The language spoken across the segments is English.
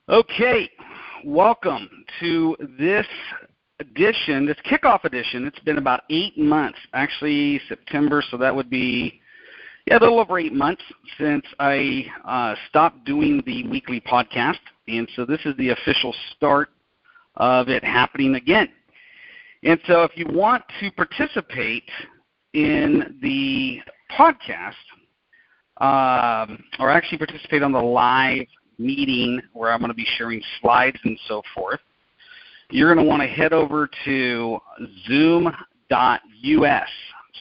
Okay, welcome to this edition, this kickoff edition. It's been about 8 months, actually September, so that would be a little over 8 months since I stopped doing the weekly podcast, and so this is the official start of it happening again. And so if you want to participate in the podcast, or actually participate on the live meeting where I'm going to be sharing slides and so forth, you're going to want to head over to zoom.us.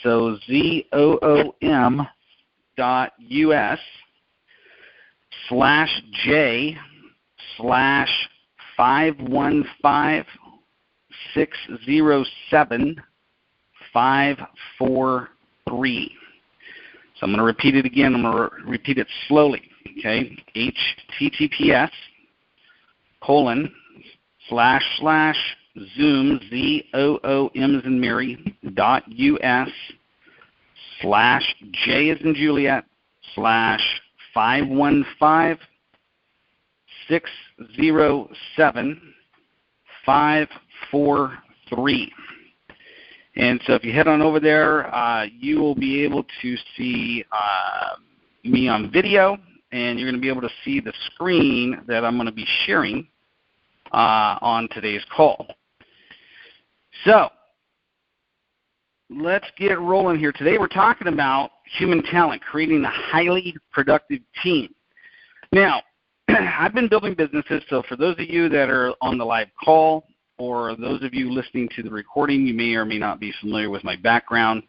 So ZOOM.us/J/515-607-543. So I'm going to repeat it again. I'm going to repeat it slowly. Okay, https://zoom, ZOOM as in Mary, .us/J as in Juliet, /515-607-543. And so if you head on over there, you will be able to see me on video, and you're going to be able to see the screen that I'm going to be sharing on today's call. So let's get rolling here. Today we're talking about human talent, creating a highly productive team. Now, I've been building businesses, so for those of you that are on the live call, or those of you listening to the recording, you may or may not be familiar with my background.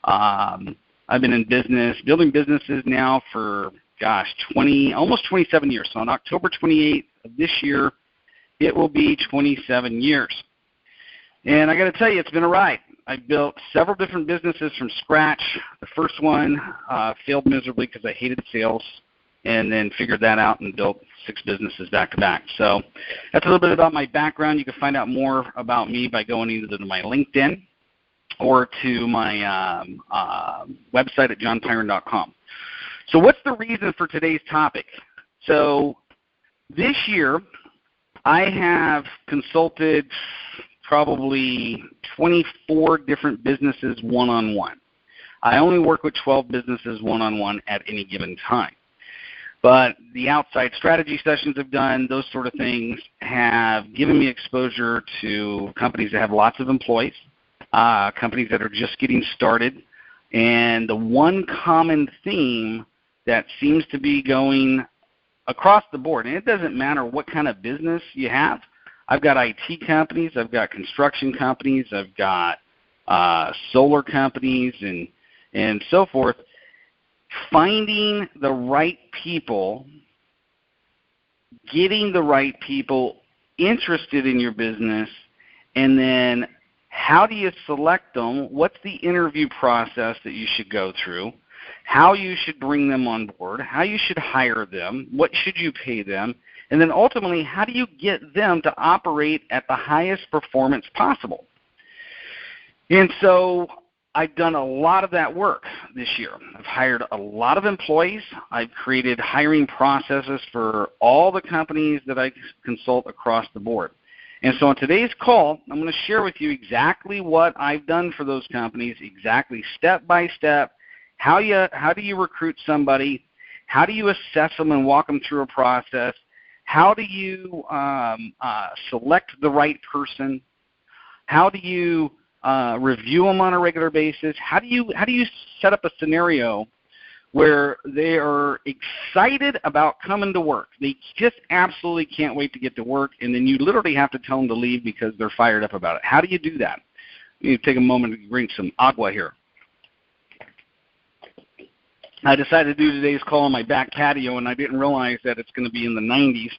I've been in business, building businesses now for, almost 27 years. So on October 28th of this year, it will be 27 years. And I got to tell you, it's been a ride. I built several different businesses from scratch. The first one failed miserably because I hated sales, and then figured that out and built 6 businesses back to back. So that's a little bit about my background. You can find out more about me by going either to my LinkedIn or to my website at johnpyron.com. So what's the reason for today's topic? So this year I have consulted probably 24 different businesses one-on-one. I only work with 12 businesses one-on-one at any given time. But the outside strategy sessions I've done, those sort of things, have given me exposure to companies that have lots of employees, companies that are just getting started. And the one common theme that seems to be going across the board, and it doesn't matter what kind of business you have. I've got IT companies, I've got construction companies, I've got solar companies, and so forth. Finding the right people, getting the right people interested in your business, and then how do you select them? What's the interview process that you should go through? How you should bring them on board? How you should hire them? What should you pay them? And then ultimately, how do you get them to operate at the highest performance possible? And so I've done a lot of that work this year. I've hired a lot of employees. I've created hiring processes for all the companies that I consult across the board. And so on today's call, I'm going to share with you exactly what I've done for those companies, exactly step by step. How do you recruit somebody? How do you assess them and walk them through a process? How do you select the right person? How do you review them on a regular basis? How do you set up a scenario where they are excited about coming to work? They just absolutely can't wait to get to work, and then you literally have to tell them to leave because they're fired up about it. How do you do that? You need to take a moment to drink some agua here. I decided to do today's call on my back patio, and I didn't realize that it's going to be in the 90s,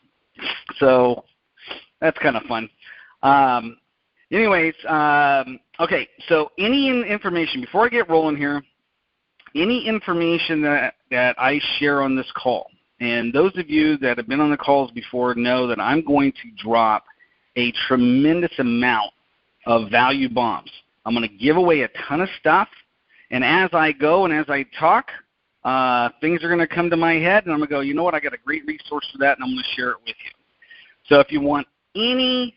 so that's kind of fun. Okay, so any information, before I get rolling here, any information that I share on this call, and those of you that have been on the calls before know that I'm going to drop a tremendous amount of value bombs. I'm going to give away a ton of stuff, and as I go and as I talk, things are going to come to my head, and I'm going to go, you know what, I got a great resource for that, and I'm going to share it with you. So if you want any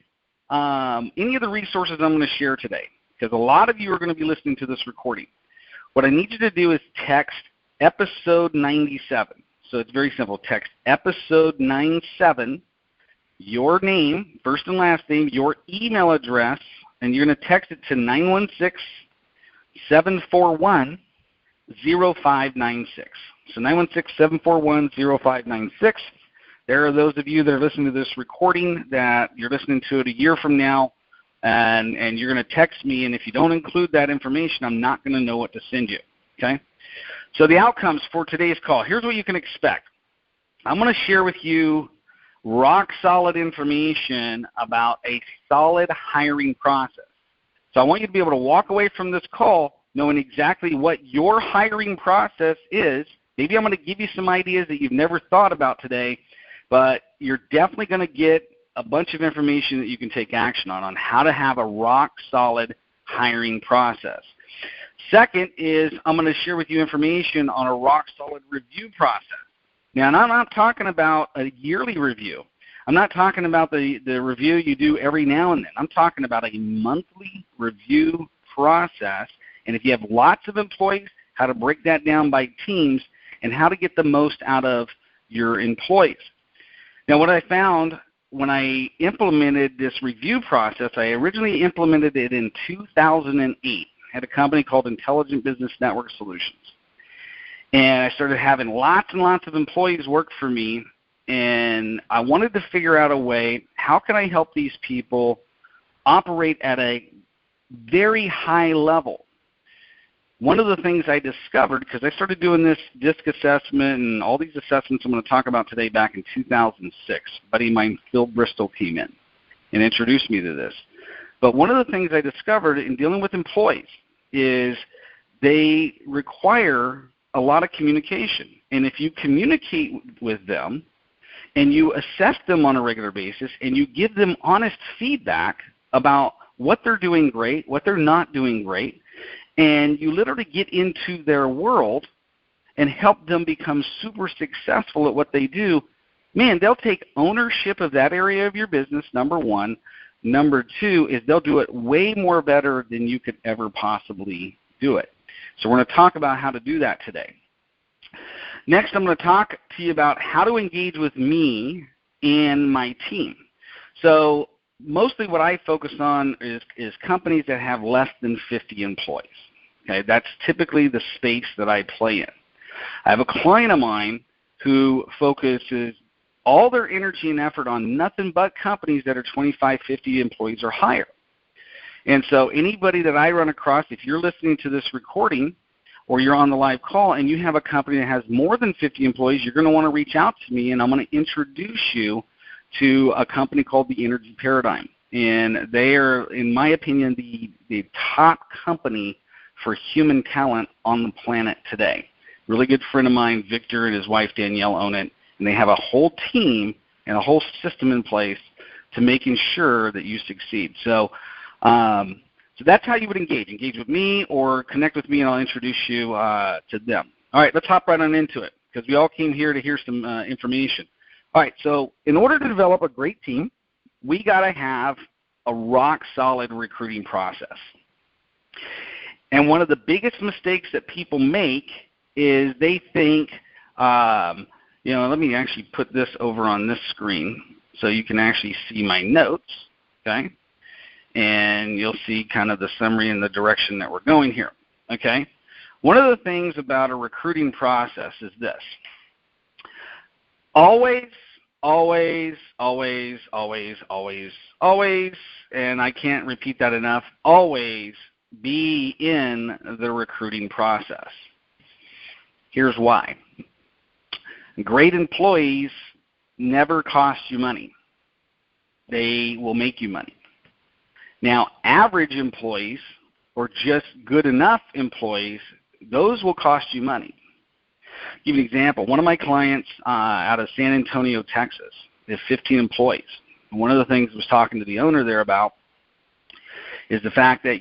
of the resources I'm going to share today, because a lot of you are going to be listening to this recording, what I need you to do is text episode 97. So it's very simple. Text episode 97, your name, first and last name, your email address, and you're going to text it to 916-741-0596. So 916-741-0596. There are those of you that are listening to this recording that you're listening to it a year from now, and you're going to text me, and if you don't include that information, I'm not going to know what to send you, okay? So the outcomes for today's call, here's what you can expect. I'm going to share with you rock-solid information about a solid hiring process. So I want you to be able to walk away from this call knowing exactly what your hiring process is. Maybe I'm going to give you some ideas that you've never thought about today, but you're definitely going to get a bunch of information that you can take action on how to have a rock-solid hiring process. Second is I'm going to share with you information on a rock-solid review process. Now, I'm not talking about a yearly review. I'm not talking about the review you do every now and then. I'm talking about a monthly review process, and if you have lots of employees, how to break that down by teams and how to get the most out of your employees. Now, what I found when I implemented this review process, I originally implemented it in 2008. I had a company called Intelligent Business Network Solutions. And I started having lots and lots of employees work for me, and I wanted to figure out a way, how can I help these people operate at a very high level? One of the things I discovered, because I started doing this DISC assessment and all these assessments I'm going to talk about today back in 2006. A buddy of mine, Phil Bristol, came in and introduced me to this. But one of the things I discovered in dealing with employees is they require a lot of communication. And if you communicate with them and you assess them on a regular basis and you give them honest feedback about what they're doing great, what they're not doing great, and you literally get into their world and help them become super successful at what they do, man, they'll take ownership of that area of your business, number one. Number two is they'll do it way more better than you could ever possibly do it. So we're going to talk about how to do that today. Next, I'm going to talk to you about how to engage with me and my team. So mostly what I focus on is companies that have less than 50 employees. Okay, that's typically the space that I play in. I have a client of mine who focuses all their energy and effort on nothing but companies that are 25, 50 employees or higher. And so anybody that I run across, if you're listening to this recording or you're on the live call and you have a company that has more than 50 employees, you're going to want to reach out to me, and I'm going to introduce you to a company called the Energy Paradigm. And they are, in my opinion, the top company for human talent on the planet today. Really good friend of mine, Victor, and his wife Danielle own it, and they have a whole team and a whole system in place to making sure that you succeed. So that's how you would engage. Engage with me or connect with me, and I'll introduce you to them. All right, let's hop right on into it, because we all came here to hear some information. All right, so in order to develop a great team, we got to have a rock-solid recruiting process. And one of the biggest mistakes that people make is they think, let me actually put this over on this screen so you can actually see my notes, okay? And you'll see kind of the summary and the direction that we're going here, okay? One of the things about a recruiting process is this. Always, always, always, always, always, always, and I can't repeat that enough, always be in the recruiting process. Here's why. Great employees never cost you money. They will make you money. Now, average employees or just good enough employees, those will cost you money. I'll give you an example. One of my clients out of San Antonio, Texas, they have 15 employees. And one of the things I was talking to the owner there about is the fact that,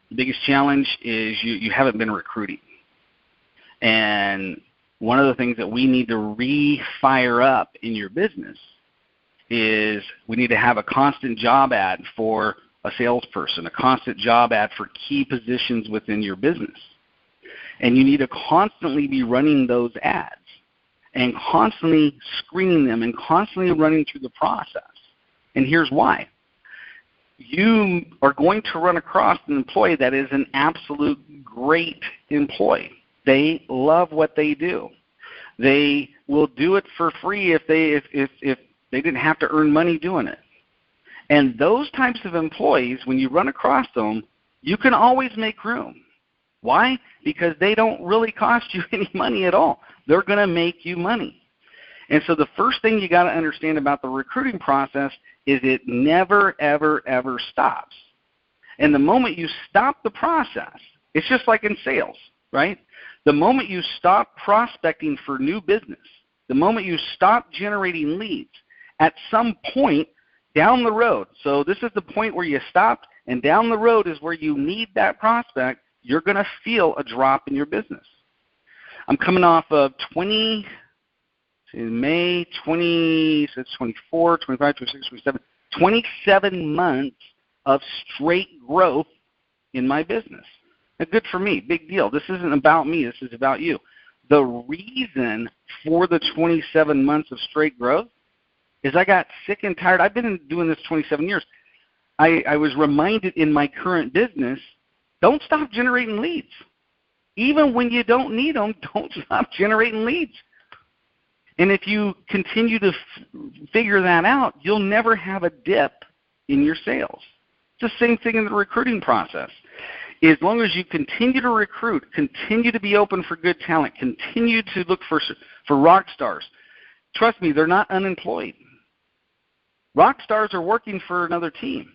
the biggest challenge is you haven't been recruiting. And one of the things that we need to re-fire up in your business is we need to have a constant job ad for a salesperson, a constant job ad for key positions within your business. And you need to constantly be running those ads and constantly screening them and constantly running through the process. And here's why. You are going to run across an employee that is an absolute great employee. They love what they do. They will do it for free if they didn't have to earn money doing it. And those types of employees, when you run across them, you can always make room. Why? Because they don't really cost you any money at all. They're going to make you money. And so the first thing you got to understand about the recruiting process is it never, ever, ever stops. And the moment you stop the process, it's just like in sales, right? The moment you stop prospecting for new business, the moment you stop generating leads, at some point down the road, so this is the point where you stopped, and down the road is where you need that prospect, you're going to feel a drop in your business. I'm coming off of May 20, so it's 24, 25, 26, 27, 27 months of straight growth in my business. And good for me, big deal. This isn't about me, this is about you. The reason for the 27 months of straight growth is I got sick and tired. I've been doing this 27 years. I was reminded in my current business, don't stop generating leads. Even when you don't need them, don't stop generating leads. And if you continue to figure that out, you'll never have a dip in your sales. It's the same thing in the recruiting process. As long as you continue to recruit, continue to be open for good talent, continue to look for rock stars. Trust me, they're not unemployed. Rock stars are working for another team.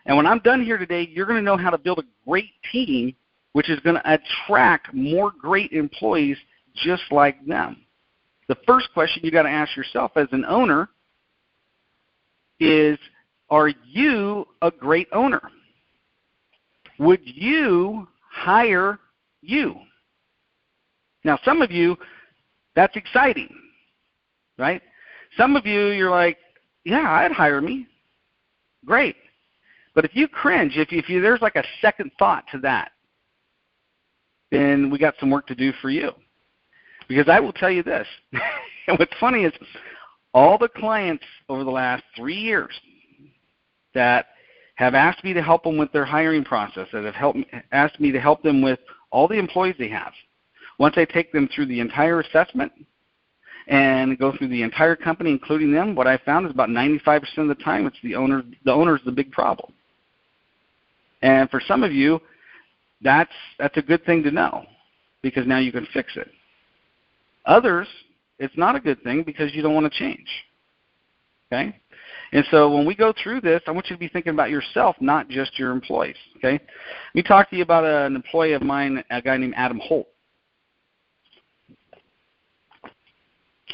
And when I'm done here today, you're going to know how to build a great team, which is going to attract more great employees just like them. The first question you got to ask yourself as an owner is, are you a great owner? Would you hire you? Now, some of you, that's exciting, right? Some of you, you're like, yeah, I'd hire me. Great. But if you cringe, if there's like a second thought to that, then we got some work to do for you. Because I will tell you this, and what's funny is all the clients over the last 3 years that have asked me to help them with their hiring process, that have asked me to help them with all the employees they have, once I take them through the entire assessment and go through the entire company, including them, what I found is about 95% of the time it's the owner. The owner's the big problem. And for some of you, that's a good thing to know because now you can fix it. Others, it's not a good thing because you don't want to change. Okay? And so when we go through this, I want you to be thinking about yourself, not just your employees. Okay? Let me talk to you about an employee of mine, a guy named Adam Holt.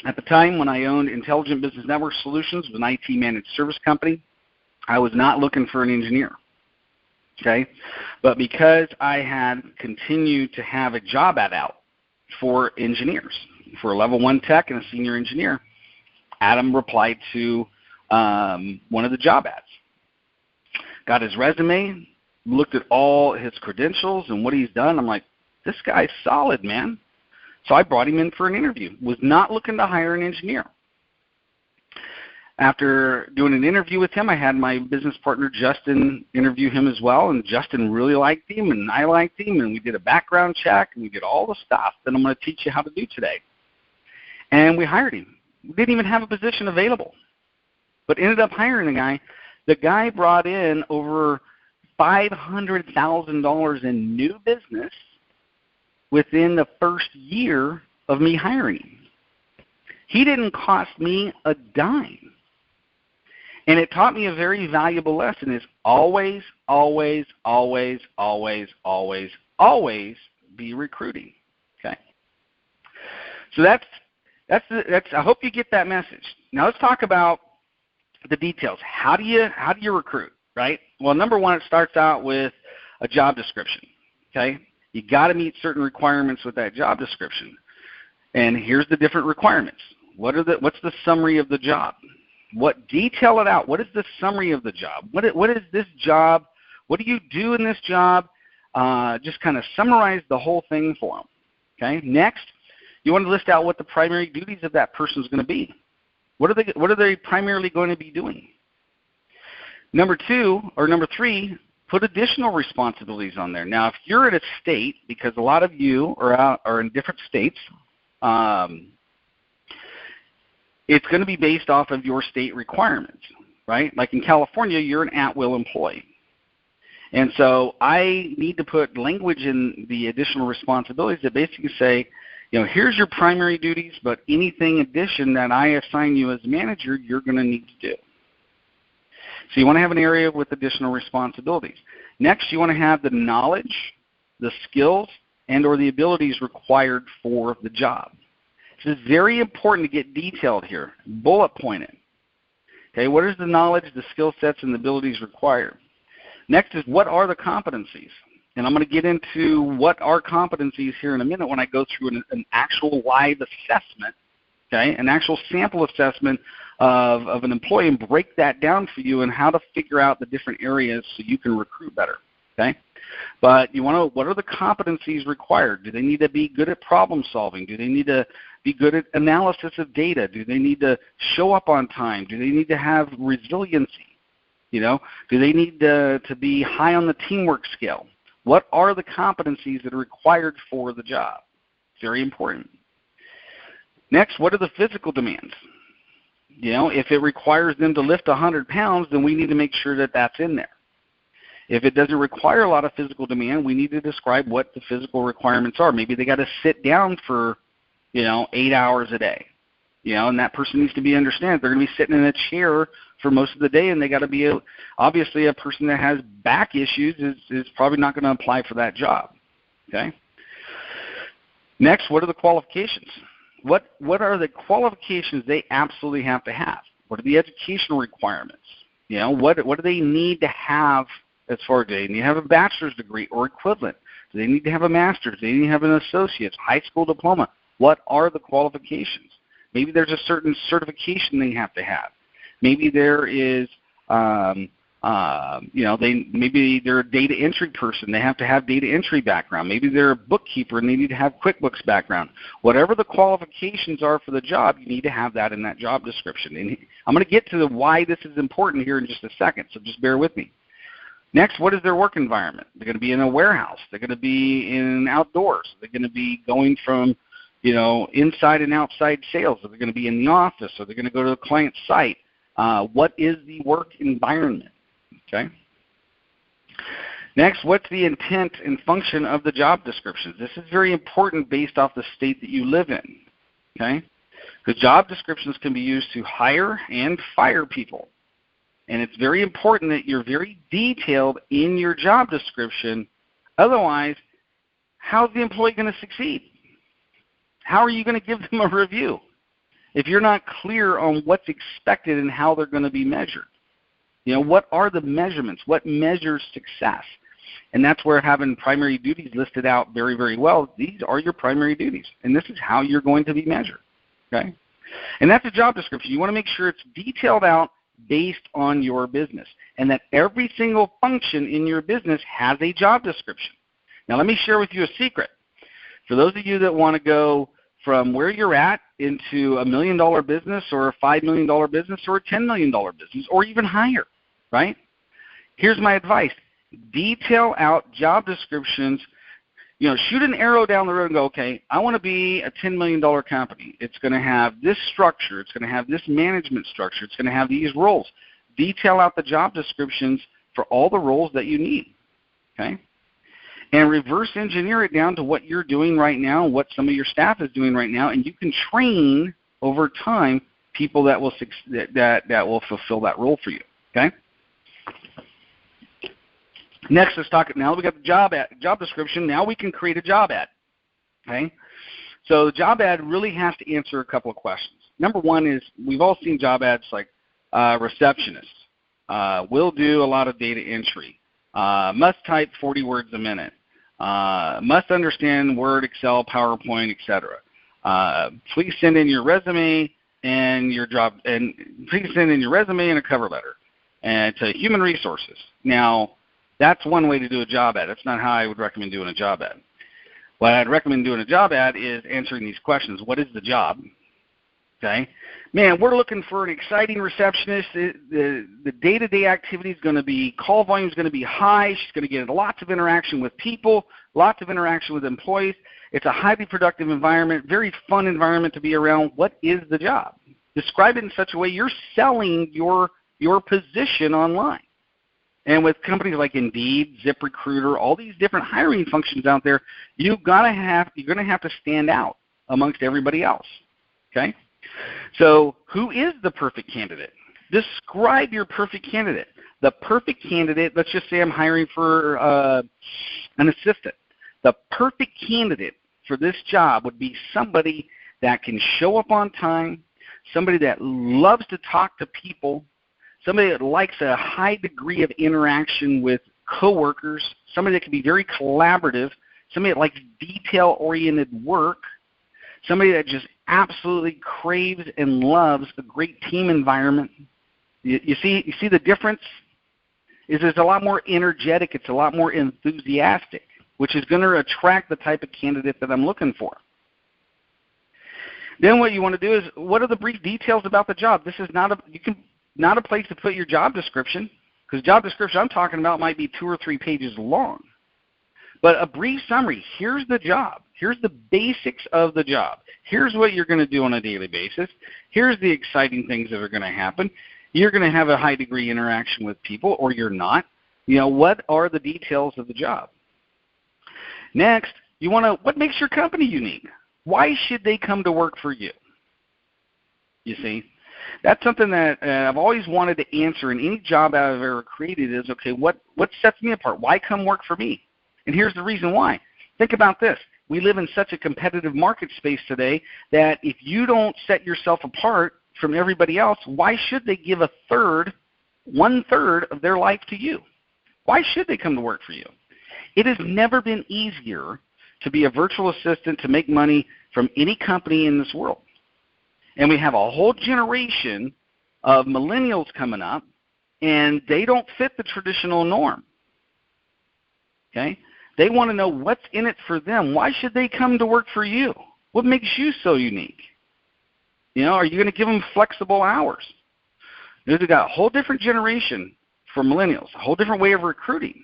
At the time when I owned Intelligent Business Network Solutions, an IT managed service company, I was not looking for an engineer. Okay? But because I had continued to have a job ad out for engineers, for a level 1 tech and a senior engineer, Adam replied to one of the job ads. Got his resume, looked at all his credentials and what he's done. I'm like, this guy's solid, man. So I brought him in for an interview. Was not looking to hire an engineer. After doing an interview with him, I had my business partner, Justin, interview him as well, and Justin really liked him, and I liked him, and we did a background check, and we did all the stuff that I'm going to teach you how to do today. And we hired him. We didn't even have a position available, but ended up hiring the guy. The guy brought in over $500,000 in new business within the first year of me hiring him. He didn't cost me a dime. And it taught me a very valuable lesson is always, always, always, always, always, always be recruiting. Okay? So that's I hope you get that message. Now let's talk about the details. How do you recruit, right? Well, number one, it starts out with a job description. Okay? You got to meet certain requirements with that job description. And here's the different requirements. What's the summary of the job? Detail it out. What is the summary of the job? What is this job? What do you do in this job? Just kind of summarize the whole thing for them. Okay. Next, you want to list out what the primary duties of that person is going to be. What are they primarily going to be doing? Number 3, put additional responsibilities on there. Now, if you're at a state, because a lot of you are in different states, it's going to be based off of your state requirements, right? Like in California, you're an at-will employee. And so I need to put language in the additional responsibilities that basically say, here's your primary duties, but anything addition that I assign you as manager, you're going to need to do. So you want to have an area with additional responsibilities. Next, you want to have the knowledge, the skills, and or the abilities required for the job. This is very important to get detailed here. Bullet point it. Okay, what is the knowledge, the skill sets, and the abilities required? Next is what are the competencies? And I'm going to get into what are competencies here in a minute when I go through an actual live assessment, okay, an actual sample assessment of an employee and break that down for you and how to figure out the different areas so you can recruit better, okay? But you want to, what are the competencies required? Do they need to be good at problem solving? Do they need to be good at analysis of data? Do they need to show up on time? Do they need to have resiliency? Do they need to be high on the teamwork scale? What are the competencies that are required for the job? Very important. Next, what are the physical demands? If it requires them to lift 100 pounds, then we need to make sure that that's in there. If it doesn't require a lot of physical demand, we need to describe what the physical requirements are. Maybe they got to sit down for, 8 hours a day. And that person needs to be understand they're going to be sitting in a chair for most of the day, and they got to be obviously a person that has back issues is probably not going to apply for that job. Okay. Next, what are the qualifications? What are the qualifications they absolutely have to have? What are the educational requirements? What do they need to have as far as do they need to have a bachelor's degree or equivalent? Do they need to have a master's? Do they need to have an associate's, high school diploma? What are the qualifications? Maybe there's a certain certification they have to have. Maybe there is, maybe they're a data entry person. They have to have data entry background. Maybe they're a bookkeeper and they need to have QuickBooks background. Whatever the qualifications are for the job, you need to have that in that job description. And I'm going to get to why this is important here in just a second, so just bear with me. Next, what is their work environment? They're going to be in a warehouse. They're going to be in outdoors. They're going to be going from, inside and outside sales. Are they going to be in the office? Are they going to go to the client site? What is the work environment? Okay. Next, what's the intent and function of the job descriptions? This is very important based off the state that you live in. Okay. The job descriptions can be used to hire and fire people. And it's very important that you're very detailed in your job description. Otherwise, how's the employee going to succeed? How are you going to give them a review if you're not clear on what's expected and how they're going to be measured? What are the measurements? What measures success? And that's where having primary duties listed out very, very well. These are your primary duties, and this is how you're going to be measured. Okay? And that's a job description. You want to make sure it's detailed out based on your business, and that every single function in your business has a job description. Now, let me share with you a secret. For those of you that want to go from where you're at into $1 million business or a $5 million business or a $10 million business or even higher, right? Here's my advice. Detail out job descriptions. Shoot an arrow down the road and go, okay, I want to be a $10 million company. It's going to have this structure. It's going to have this management structure. It's going to have these roles. Detail out the job descriptions for all the roles that you need, okay? And reverse engineer it down to what you're doing right now and what some of your staff is doing right now, and you can train over time people that will fulfill that role for you, okay? Next, let's talk. Now we got the job description. Now we can create a job ad. Okay, so the job ad really has to answer a couple of questions. Number one is we've all seen job ads like receptionist, will do a lot of data entry, must type 40 words a minute, must understand Word, Excel, PowerPoint, etc. Please send in your resume and your job, and please send in your resume and a cover letter and to human resources. Now, that's one way to do a job ad. That's not how I would recommend doing a job ad. What I'd recommend doing a job ad is answering these questions. What is the job? Okay. Man, we're looking for an exciting receptionist. The day-to-day activity is going to be, call volume is going to be high. She's going to get lots of interaction with people, lots of interaction with employees. It's a highly productive environment, very fun environment to be around. What is the job? Describe it in such a way you're selling your position online. And with companies like Indeed, ZipRecruiter, all these different hiring functions out there, you're going to have to stand out amongst everybody else. Okay? So who is the perfect candidate? Describe your perfect candidate. The perfect candidate, let's just say I'm hiring for an assistant. The perfect candidate for this job would be somebody that can show up on time, somebody that loves to talk to people, somebody that likes a high degree of interaction with coworkers, somebody that can be very collaborative, somebody that likes detail-oriented work, somebody that just absolutely craves and loves a great team environment. You see the difference? Is it's a lot more energetic, it's a lot more enthusiastic, which is going to attract the type of candidate that I'm looking for. Then what you want to do is, what are the brief details about the job? This is not a place to put your job description, because job description I'm talking about might be 2 or 3 pages long. But a brief summary, here's the job. Here's the basics of the job. Here's what you're going to do on a daily basis. Here's the exciting things that are going to happen. You're going to have a high degree interaction with people, or you're not. You know, what are the details of the job? Next, what makes your company unique? Why should they come to work for you? You see, that's something that I've always wanted to answer in any job I've ever created is, okay, what sets me apart? Why come work for me? And here's the reason why. Think about this. We live in such a competitive market space today that if you don't set yourself apart from everybody else, why should they give 1/3 of their life to you? Why should they come to work for you? It has never been easier to be a virtual assistant to make money from any company in this world. And we have a whole generation of millennials coming up, and they don't fit the traditional norm. Okay? They want to know what's in it for them. Why should they come to work for you? What makes you so unique? You know, are you going to give them flexible hours? We've got a whole different generation for millennials, a whole different way of recruiting.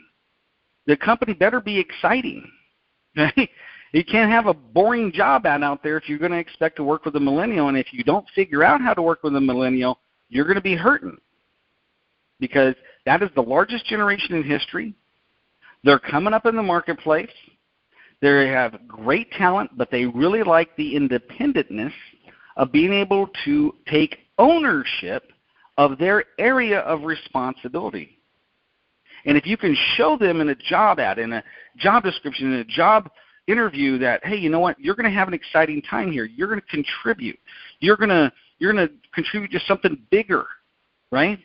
The company better be exciting. You can't have a boring job ad out there if you're going to expect to work with a millennial, and if you don't figure out how to work with a millennial, you're going to be hurting, because that is the largest generation in history. They're coming up in the marketplace. They have great talent, but they really like the independentness of being able to take ownership of their area of responsibility. And if you can show them in a job ad, in a job description, in a job interview that, hey, you know what, you're going to have an exciting time here. You're going to contribute. You're going to contribute to something bigger, right?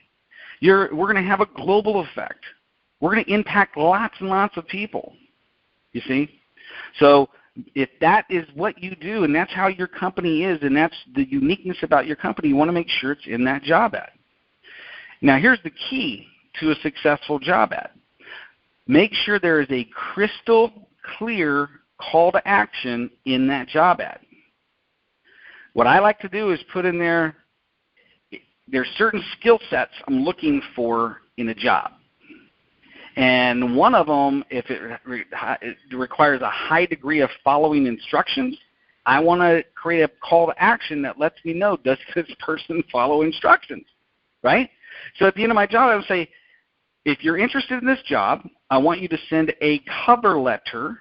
We're going to have a global effect. We're going to impact lots and lots of people, you see? So if that is what you do and that's how your company is and that's the uniqueness about your company, you want to make sure it's in that job ad. Now here's the key to a successful job ad. Make sure there is a crystal clear call to action in that job ad. What I like to do is put in there's certain skill sets I'm looking for in a job. And one of them, if it requires a high degree of following instructions, I want to create a call to action that lets me know, does this person follow instructions, right? So at the end of my job, I would say, if you're interested in this job, I want you to send a cover letter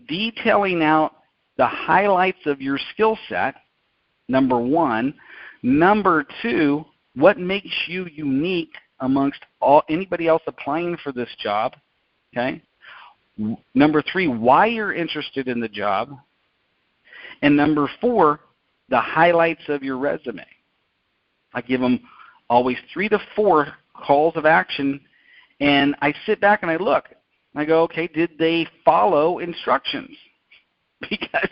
detailing out the highlights of your skill set, number one. Number two, what makes you unique amongst anybody else applying for this job, okay? Number three, why you're interested in the job. And number four, the highlights of your resume. I give them always 3 to 4 calls of action, and I sit back and I look. I go, okay, did they follow instructions? Because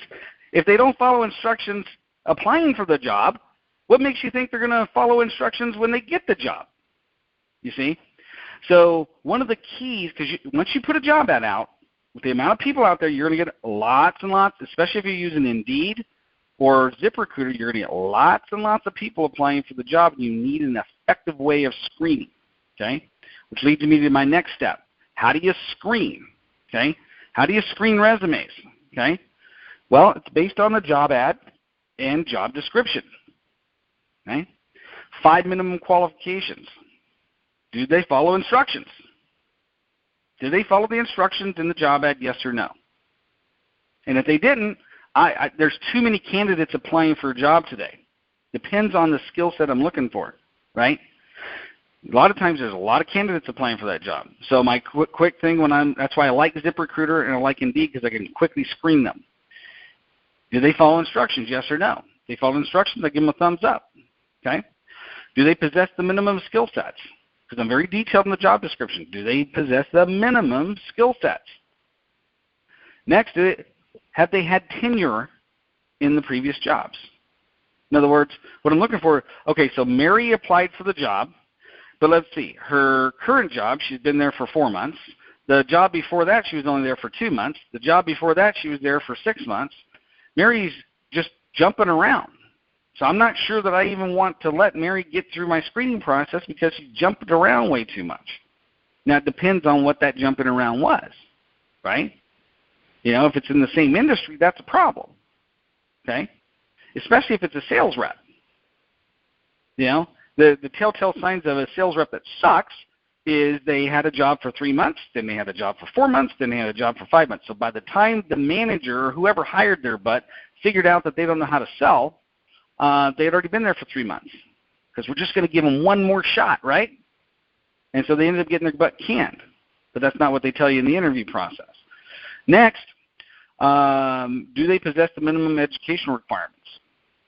if they don't follow instructions applying for the job, What makes you think they're going to follow instructions when they get the job? You see? So one of the keys, because once you put a job ad out, with the amount of people out there, you're going to get lots and lots, especially if you're using Indeed or ZipRecruiter, you're going to get lots and lots of people applying for the job, and you need an effective way of screening, okay? Which leads me to my next step. How do you screen, okay? How do you screen resumes, okay? Well, it's based on the job ad and job description, okay? 5 minimum qualifications. Do they follow instructions? Did they follow the instructions in the job ad, yes or no? And if they didn't, there's too many candidates applying for a job today. Depends on the skill set I'm looking for, right? A lot of times there's a lot of candidates applying for that job. So my quick thing that's why I like ZipRecruiter and I like Indeed, because I can quickly screen them. Do they follow instructions, yes or no? If they follow instructions, I give them a thumbs up, okay? Do they possess the minimum skill sets? Because I'm very detailed in the job description. Do they possess the minimum skill sets? Next, have they had tenure in the previous jobs? In other words, what I'm looking for, okay, so Mary applied for the job, but let's see, her current job, she's been there for 4 months. The job before that, she was only there for 2 months. The job before that, she was there for 6 months. Mary's just jumping around. So I'm not sure that I even want to let Mary get through my screening process because she jumped around way too much. Now, it depends on what that jumping around was, right? You know, if it's in the same industry, that's a problem, okay? Especially if it's a sales rep. You know, the telltale signs of a sales rep that sucks is they had a job for 3 months, then they had a job for 4 months, then they had a job for 5 months. So by the time the manager or whoever hired their butt figured out that they don't know how to sell, they had already been there for 3 months, because we're just going to give them one more shot, right? And so they ended up getting their butt canned. But that's not what they tell you in the interview process. Next, do they possess the minimum educational requirements?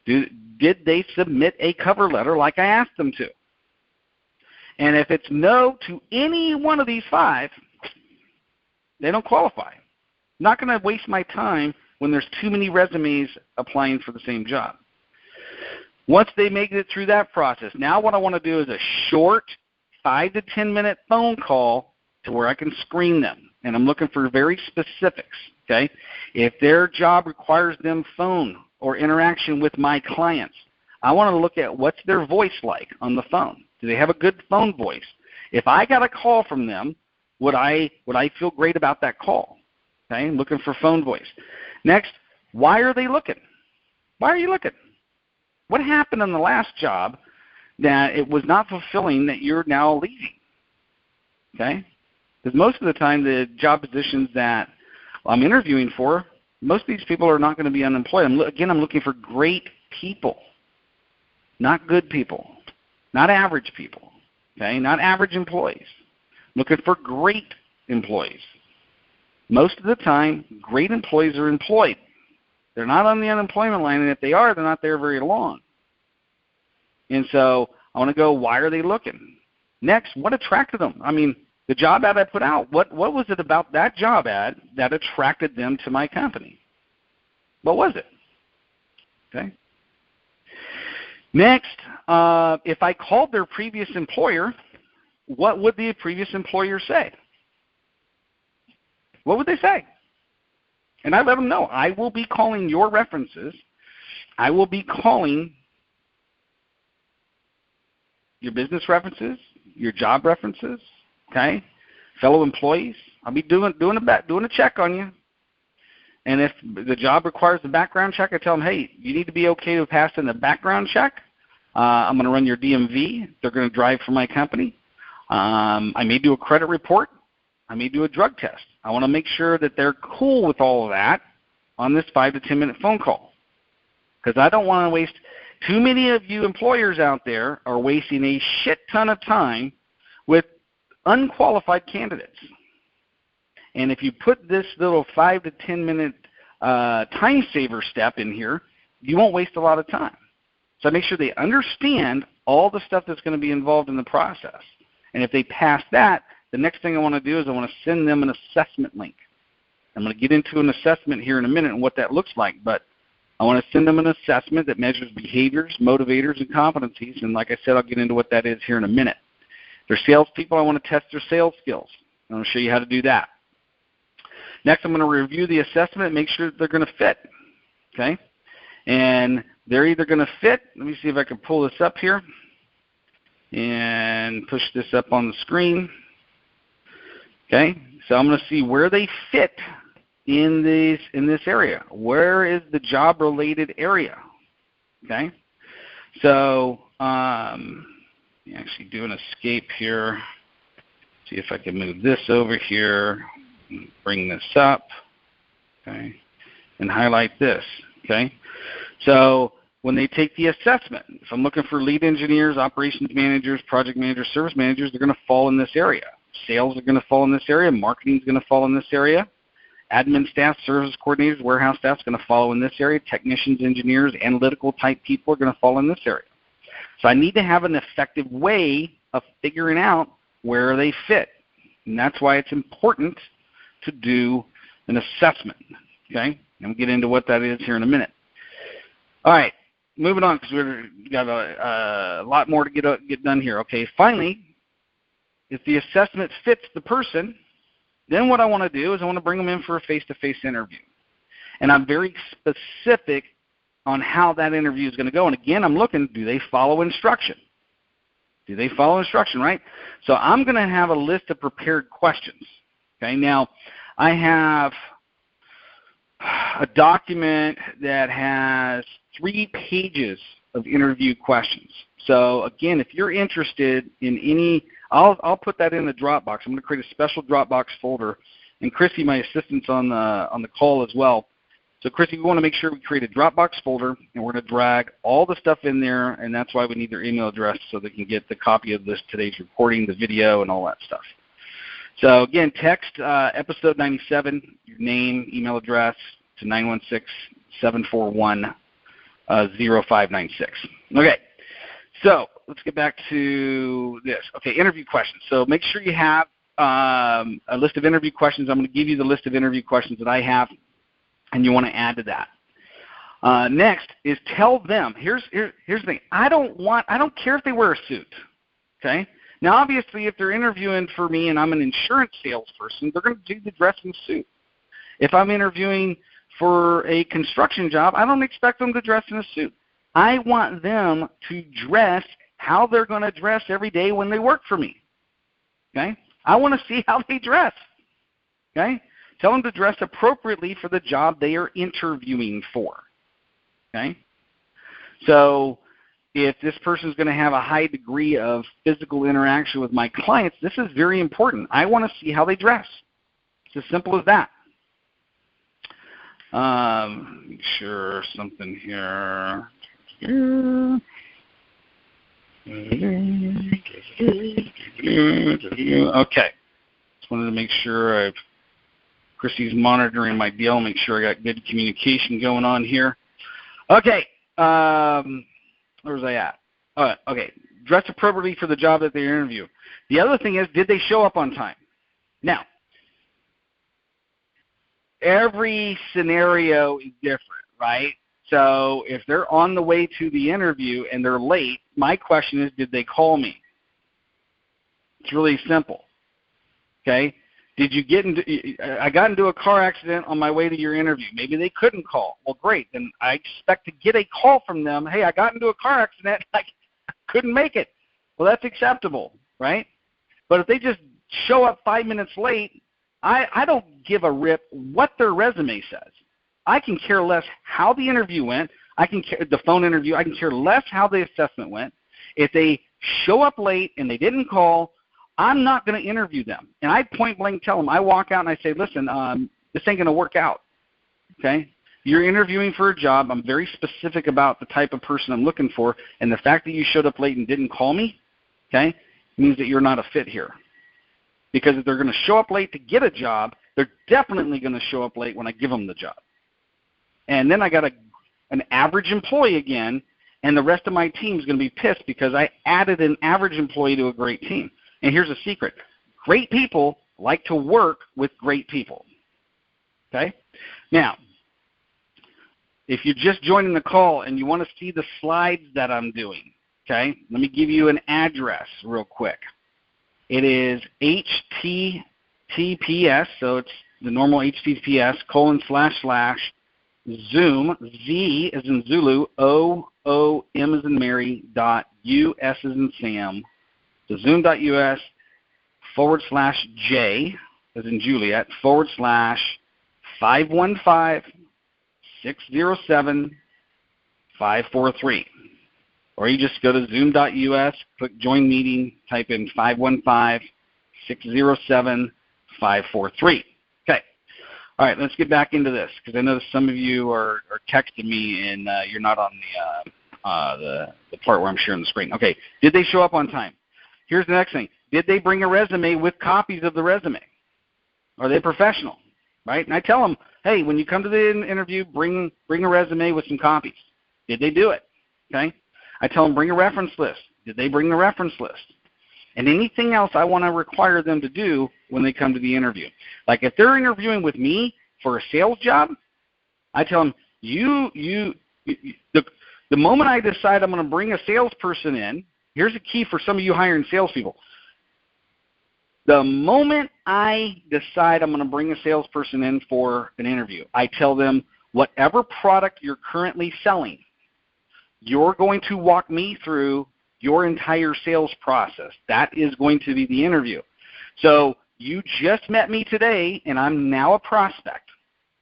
Did they submit a cover letter like I asked them to? And if it's no to any one of these 5, they don't qualify. I'm not going to waste my time when there's too many resumes applying for the same job. Once they make it through that process, now what I want to do is a short 5 to 10 minute phone call to where I can screen them. And I'm looking for very specifics, okay? If their job requires them phone or interaction with my clients, I want to look at what's their voice like on the phone. Do they have a good phone voice? If I got a call from them, would I feel great about that call? Okay, looking for phone voice. Next, why are they looking? Why are you looking? What happened on the last job that it was not fulfilling that you're now leaving? Okay? Because most of the time the job positions that I'm interviewing for, most of these people are not going to be unemployed. I'm looking for great people, not good people, not average people, okay? Not average employees. I'm looking for great employees. Most of the time, great employees are employed. They're not on the unemployment line, and if they are, they're not there very long. And so I want to go, why are they looking? Next, what attracted them? I mean, the job ad I put out, what was it about that job ad that attracted them to my company? What was it? Okay. Next, if I called their previous employer, what would the previous employer say? What would they say? And I let them know, I will be calling your references. I will be calling your business references, your job references, okay, fellow employees. I'll be doing a check on you. And if the job requires a background check, I tell them, hey, you need to be okay with passing the background check. I'm going to run your DMV. They're going to drive for my company. I may do a credit report. I may do a drug test. I want to make sure that they're cool with all of that on this 5 to 10 minute phone call, because I don't want to waste. Too many of you employers out there are wasting a shit ton of time with unqualified candidates. And if you put this little 5 to 10 minute time saver step in here, you won't waste a lot of time. So I make sure they understand all the stuff that's going to be involved in the process. And if they pass that, the next thing I want to do is I want to send them an assessment link. I'm going to get into an assessment here in a minute and what that looks like. But I want to send them an assessment that measures behaviors, motivators, and competencies. And like I said, I'll get into what that is here in a minute. If they're salespeople, I want to test their sales skills. I'm going to show you how to do that. Next, I'm going to review the assessment and make sure that they're going to fit. Okay? And they're either going to fit. Let me see if I can pull this up here and push this up on the screen. Okay? So I'm going to see where they fit in this area. Where is the job-related area? Okay? So let me actually do an escape here. See if I can move this over here, bring this up, okay, and highlight this. Okay? So when they take the assessment, if I'm looking for lead engineers, operations managers, project managers, service managers, they're going to fall in this area. Sales are going to fall in this area. Marketing is going to fall in this area. Admin staff, service coordinators, warehouse staff is going to follow in this area. Technicians, engineers, analytical type people are going to fall in this area. So I need to have an effective way of figuring out where they fit. And that's why it's important to do an assessment. Okay? And we'll get into what that is here in a minute. All right. Moving on, because we've got a lot more to get done here. Okay, finally, if the assessment fits the person, then what I want to do is I want to bring them in for a face-to-face interview. And I'm very specific on how that interview is going to go. And again, I'm looking, do they follow instruction? Do they follow instruction, right? So I'm going to have a list of prepared questions. Okay, now I have a document that has 3 pages of interview questions. So again, if you're interested in any, I'll put that in the Dropbox. I'm going to create a special Dropbox folder, and Chrissy, my assistant's on the call as well. So Chrissy, we want to make sure we create a Dropbox folder, and we're going to drag all the stuff in there, and that's why we need their email address so they can get the copy of today's recording, the video, and all that stuff. So again, text episode 97, your name, email address to 916-741-0596. Okay, so let's get back to this. Okay, interview questions. So make sure you have a list of interview questions. I'm going to give you the list of interview questions that I have, and you want to add to that. Next is tell them. Here's the thing. I don't care if they wear a suit. Okay. Now, obviously, if they're interviewing for me and I'm an insurance salesperson, they're going to do the dress in suit. If I'm interviewing for a construction job, I don't expect them to dress in a suit. I want them to dress how they're going to dress every day when they work for me. Okay? I want to see how they dress. Okay? Tell them to dress appropriately for the job they are interviewing for. Okay? So if this person is going to have a high degree of physical interaction with my clients, this is very important. I want to see how they dress. It's as simple as that. Make sure something here. Okay. Just wanted to make sure Chrissy's monitoring my deal, make sure I got good communication going on here. Okay. Where was I at? Okay. Dress appropriately for the job that they interview. The other thing is, did they show up on time? Now, every scenario is different, right? So if they're on the way to the interview and they're late, my question is, did they call me? It's really simple. Okay? Did you I got into a car accident on my way to your interview. Maybe they couldn't call. Well, great. Then I expect to get a call from them. Hey, I got into a car accident. I couldn't make it. Well, that's acceptable, right? But if they just show up 5 minutes late, I don't give a rip what their resume says. I can care less how the interview went. The phone interview. I can care less how the assessment went. If they show up late and they didn't call, I'm not going to interview them. And I point blank tell them. I walk out and I say, listen, this ain't going to work out. Okay? You're interviewing for a job. I'm very specific about the type of person I'm looking for. And the fact that you showed up late and didn't call me, okay, means that you're not a fit here. Because if they're going to show up late to get a job, they're definitely going to show up late when I give them the job. And then I got an average employee again, and the rest of my team is going to be pissed because I added an average employee to a great team. And here's a secret. Great people like to work with great people. Okay? Now, if you're just joining the call and you want to see the slides that I'm doing, okay, let me give you an address real quick. It is HTTPS, so it's the normal HTTPS, // Z as in Zulu, O-O-M as in Mary, .US as in Sam, so zoom.us /J as in Juliet, /515-607-543. Or you just go to zoom.us, click join meeting, type in 515-607-543. Okay. All right, let's get back into this because I know some of you are texting me and you're not on the part where I'm sharing the screen. Okay, did they show up on time? Here's the next thing. Did they bring a resume with copies of the resume? Are they professional? Right? And I tell them, hey, when you come to the interview, bring a resume with some copies. Did they do it? Okay. I tell them bring a reference list. Did they bring the reference list? And anything else I want to require them to do when they come to the interview. Like if they're interviewing with me for a sales job, I tell them, the moment I decide I'm going to bring a salesperson in, here's a key for some of you hiring salespeople. The moment I decide I'm going to bring a salesperson in for an interview, I tell them whatever product you're currently selling, you're going to walk me through your entire sales process. That is going to be the interview. So you just met me today, and I'm now a prospect.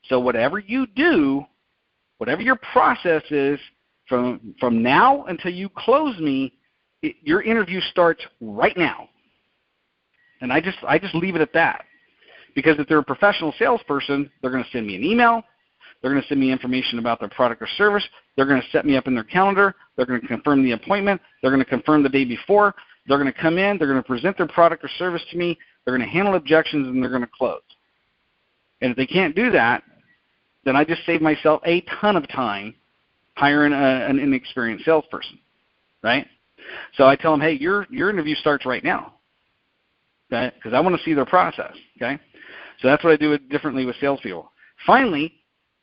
So whatever you do, whatever your process is, from now until you close me, your interview starts right now. And I just leave it at that. Because if they're a professional salesperson, they're going to send me an email. They're going to send me information about their product or service. They're going to set me up in their calendar. They're going to confirm the appointment. They're going to confirm the day before. They're going to come in. They're going to present their product or service to me. They're going to handle objections, and they're going to close. And if they can't do that, then I just save myself a ton of time hiring an inexperienced salesperson, right? So I tell them, hey, your interview starts right now. Okay, because I want to see their process, okay? So that's what I do differently with salespeople. Finally,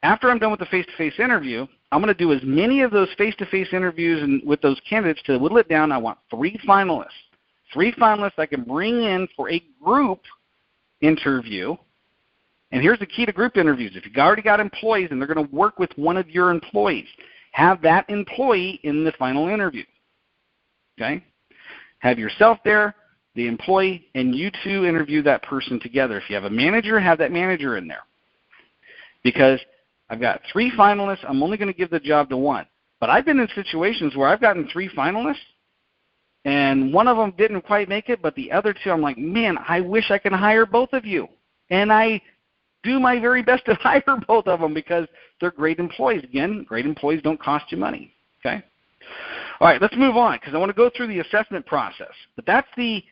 after I'm done with the face-to-face interview, I'm going to do as many of those face-to-face interviews and with those candidates to whittle it down. I want 3 finalists. 3 finalists I can bring in for a group interview. And here's the key to group interviews. If you've already got employees and they're going to work with one of your employees, have that employee in the final interview, okay? Have yourself there, the employee, and you two interview that person together. If you have a manager, have that manager in there. Because I've got 3 finalists. I'm only going to give the job to 1. But I've been in situations where I've gotten 3 finalists, and one of them didn't quite make it, but the other 2, I'm like, man, I wish I could hire both of you. And I do my very best to hire both of them because they're great employees. Again, great employees don't cost you money. Okay? All right, let's move on because I want to go through the assessment process. But that's the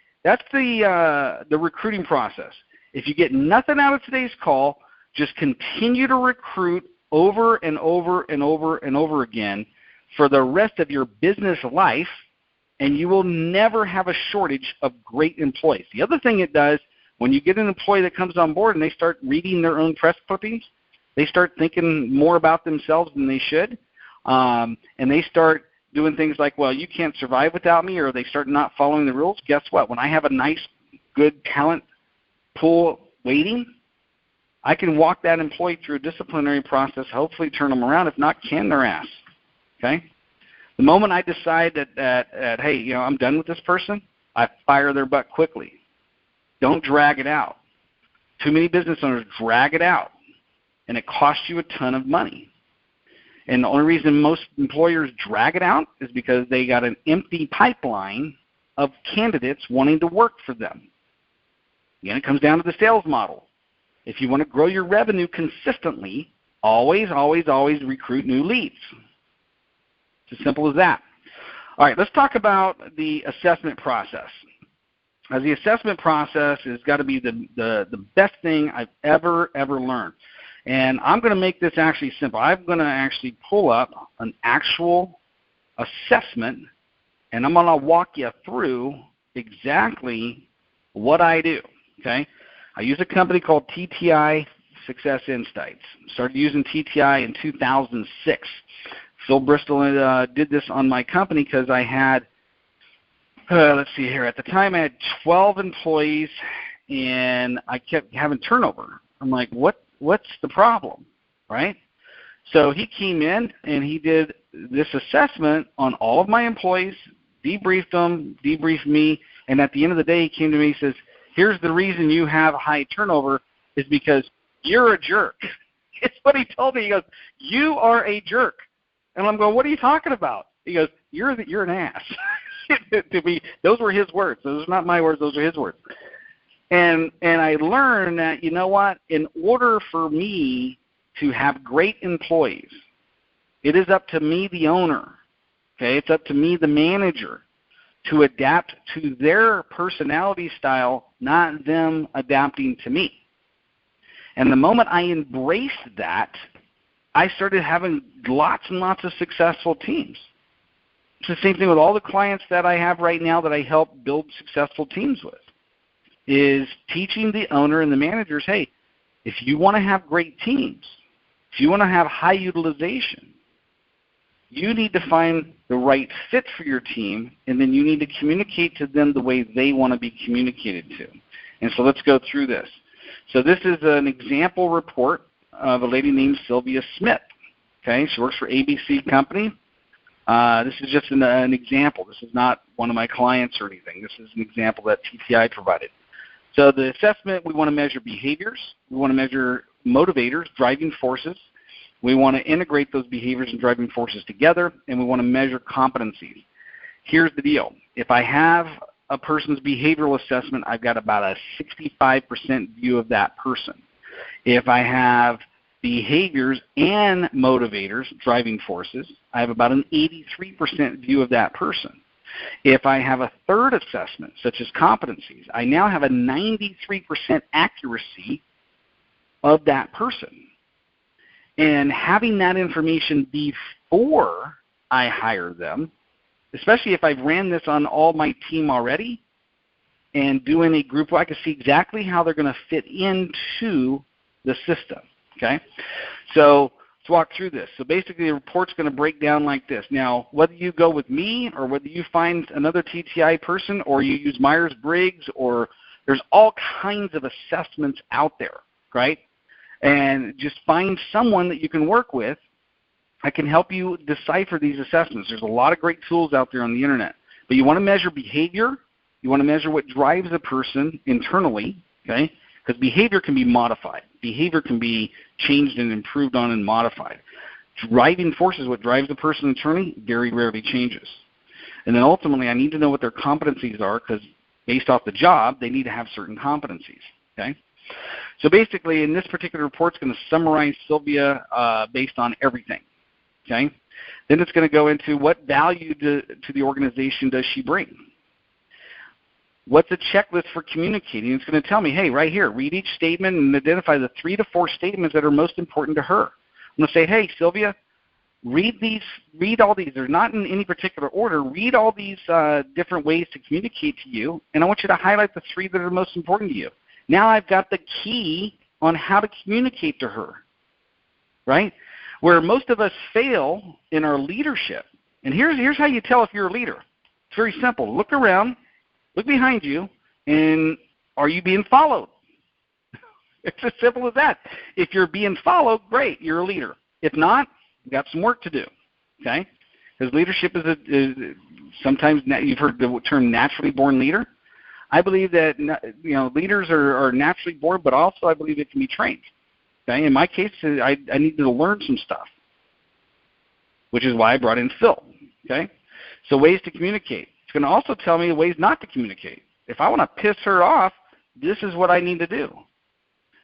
recruiting process. If you get nothing out of today's call, just continue to recruit over and over and over and over again for the rest of your business life, and you will never have a shortage of great employees. The other thing it does, when you get an employee that comes on board and they start reading their own press clippings, they start thinking more about themselves than they should, and they start doing things like, well, you can't survive without me, or they start not following the rules. Guess what? When I have a nice, good talent pool waiting, I can walk that employee through a disciplinary process, hopefully turn them around, if not, can their ass. Okay? The moment I decide that hey, I'm done with this person, I fire their butt quickly. Don't drag it out. Too many business owners drag it out, and it costs you a ton of money. And the only reason most employers drag it out is because they got an empty pipeline of candidates wanting to work for them. Again, it comes down to the sales model. If you want to grow your revenue consistently, always, always, always recruit new leads. It's as simple as that. All right, let's talk about the assessment process. The assessment process has got to be the best thing I've ever learned. And I'm going to make this actually simple. I'm going to actually pull up an actual assessment, and I'm going to walk you through exactly what I do. Okay? I use a company called TTI Success Insights. Started using TTI in 2006. Phil Bristol did this on my company because I had, let's see here, at the time I had 12 employees and I kept having turnover. I'm like, what's the problem, right? So he came in and he did this assessment on all of my employees, debriefed them, debriefed me, and at the end of the day he came to me and says, here's the reason you have high turnover is because you're a jerk. It's what he told me. He goes, you are a jerk. And I'm going, what are you talking about? He goes, you're an ass. To me, those were his words. Those are not my words. Those are his words. And I learned that, you know what, in order for me to have great employees, it is up to me, the owner, okay? It's up to me, the manager, to adapt to their personality style, not them adapting to me. And the moment I embraced that, I started having lots and lots of successful teams. It's the same thing with all the clients that I have right now that I help build successful teams with, is teaching the owner and the managers, hey, if you want to have great teams, if you want to have high utilization, you need to find the right fit for your team, and then you need to communicate to them the way they want to be communicated to. And so let's go through this. So this is an example report of a lady named Sylvia Smith. Okay, she works for ABC Company. This is just an example. This is not one of my clients or anything. This is an example that TTI provided. So the assessment, we want to measure behaviors. We want to measure motivators, driving forces. We want to integrate those behaviors and driving forces together, and we want to measure competencies. Here's the deal. If I have a person's behavioral assessment, I've got about a 65% view of that person. If I have behaviors and motivators, driving forces, I have about an 83% view of that person. If I have a third assessment, such as competencies, I now have a 93% accuracy of that person. And having that information before I hire them, especially if I've ran this on all my team already and doing a group where I can see exactly how they're going to fit into the system, okay? So let's walk through this. So basically the report's going to break down like this. Now, whether you go with me or whether you find another TTI person or you use Myers-Briggs, or there's all kinds of assessments out there, right? And just find someone that you can work with that can help you decipher these assessments. There's a lot of great tools out there on the internet. But you want to measure behavior. You want to measure what drives a person internally, okay? Because behavior can be modified. Behavior can be changed and improved on and modified. Driving forces, what drives a person internally, very rarely changes. And then ultimately, I need to know what their competencies are, because based off the job, they need to have certain competencies, okay? So basically, in this particular report, it's going to summarize Sylvia based on everything, okay? Then it's going to go into what value to the organization does she bring. What's a checklist for communicating? It's going to tell me, hey, right here, read each statement and identify the 3 to 4 statements that are most important to her. I'm going to say, hey, Sylvia, read all these. They're not in any particular order. Read all these different ways to communicate to you, and I want you to highlight the 3 that are most important to you. Now I've got the key on how to communicate to her, right? Where most of us fail in our leadership. And here's how you tell if you're a leader. It's very simple. Look around, look behind you, and are you being followed? It's as simple as that. If you're being followed, great, you're a leader. If not, you've got some work to do, okay? Because leadership is sometimes, you've heard the term naturally born leader. I believe that leaders are naturally born, but also I believe it can be trained. Okay? In my case, I needed to learn some stuff, which is why I brought in Phil. Okay? So ways to communicate. It's going to also tell me ways not to communicate. If I want to piss her off, this is what I need to do.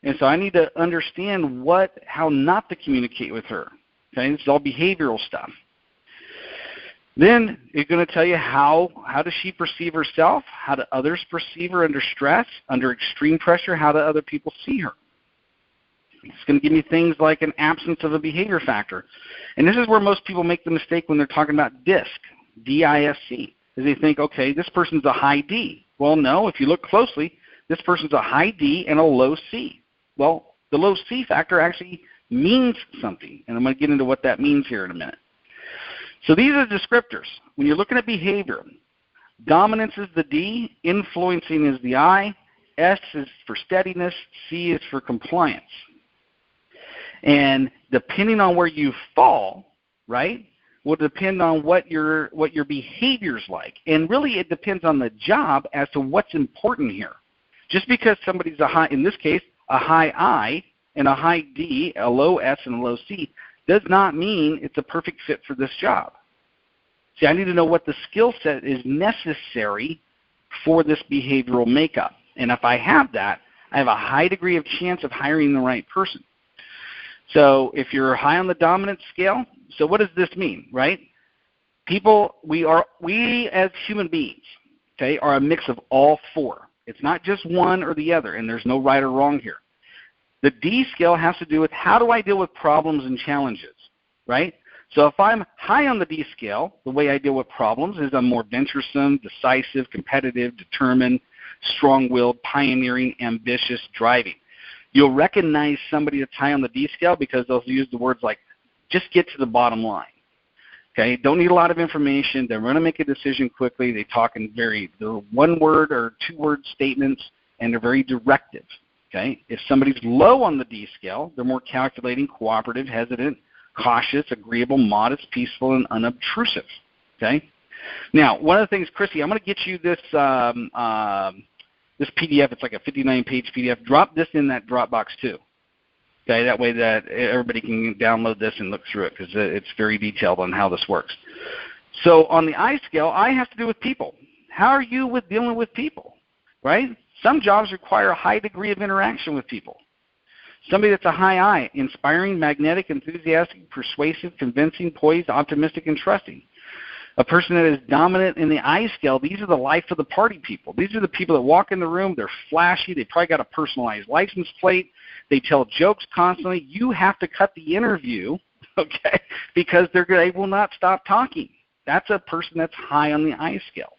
And so I need to understand how not to communicate with her. Okay? This is all behavioral stuff. Then it's going to tell you how does she perceive herself, how do others perceive her under stress, under extreme pressure, how do other people see her. It's going to give me things like an absence of a behavior factor. And this is where most people make the mistake when they're talking about DISC, D-I-S-C, is they think, okay, this person's a high D. Well, no, if you look closely, this person's a high D and a low C. Well, The low C factor actually means something, and I'm going to get into what that means here in a minute. So these are descriptors. When you're looking at behavior, dominance is the D, influencing is the I, S is for steadiness, C is for compliance. And depending on where you fall, right, will depend on what your behavior's like. And really it depends on the job as to what's important here. Just because somebody's a high, in this case, a high I and a high D, a low S and a low C, does not mean it's a perfect fit for this job. See, I need to know what the skill set is necessary for this behavioral makeup. And if I have that, I have a high degree of chance of hiring the right person. So if you're high on the dominance scale, so what does this mean, right? People, we as human beings, okay, are a mix of all four. It's not just one or the other, and there's no right or wrong here. The D scale has to do with how do I deal with problems and challenges, right? So if I'm high on the D scale, the way I deal with problems is I'm more venturesome, decisive, competitive, determined, strong-willed, pioneering, ambitious, driving. You'll recognize somebody that's high on the D scale because they'll use the words like, just get to the bottom line. Okay, don't need a lot of information. They're going to make a decision quickly. They talk in they're one-word or two-word statements, and they're very directive. Okay, if somebody's low on the D scale, they're more calculating, cooperative, hesitant, cautious, agreeable, modest, peaceful, and unobtrusive. Okay. Now, one of the things, Chrissy, I'm going to get you this this PDF. It's like a 59-page PDF. Drop this in that Dropbox too. Okay, that way that everybody can download this and look through it because it's very detailed on how this works. So on the I scale, I has to do with people. How are you with dealing with people, right? Some jobs require a high degree of interaction with people. Somebody that's a high I, inspiring, magnetic, enthusiastic, persuasive, convincing, poised, optimistic, and trusting. A person that is dominant in the I scale, these are the life of the party people. These are the people that walk in the room, they're flashy, they probably got a personalized license plate, they tell jokes constantly. You have to cut the interview, okay, because they will not stop talking. That's a person that's high on the I scale.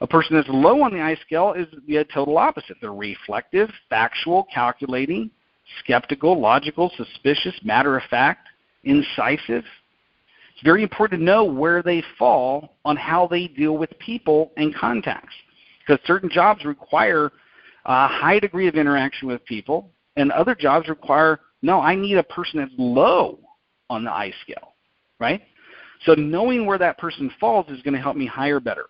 A person that's low on the I scale is the total opposite. They're reflective, factual, calculating, skeptical, logical, suspicious, matter-of-fact, incisive. It's very important to know where they fall on how they deal with people and contacts, because certain jobs require a high degree of interaction with people, and other jobs require, no, I need a person that's low on the I scale, right? So knowing where that person falls is going to help me hire better.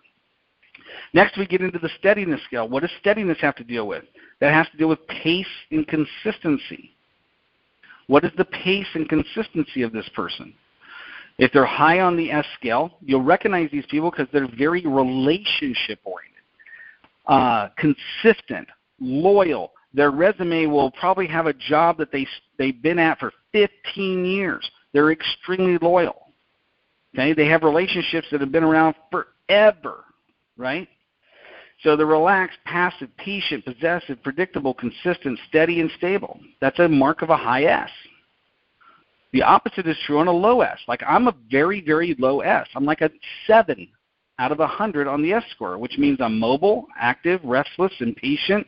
Next, we get into the steadiness scale. What does steadiness have to deal with? That has to deal with pace and consistency. What is the pace and consistency of this person? If they're high on the S scale, you'll recognize these people because they're very relationship-oriented, consistent, loyal. Their resume will probably have a job that they've been at for 15 years. They're extremely loyal. Okay, they have relationships that have been around forever, right? So they're relaxed, passive, patient, possessive, predictable, consistent, steady, and stable. That's a mark of a high S. The opposite is true on a low S. Like I'm a very, very low S. I'm like a 7 out of 100 on the S score, which means I'm mobile, active, restless, impatient,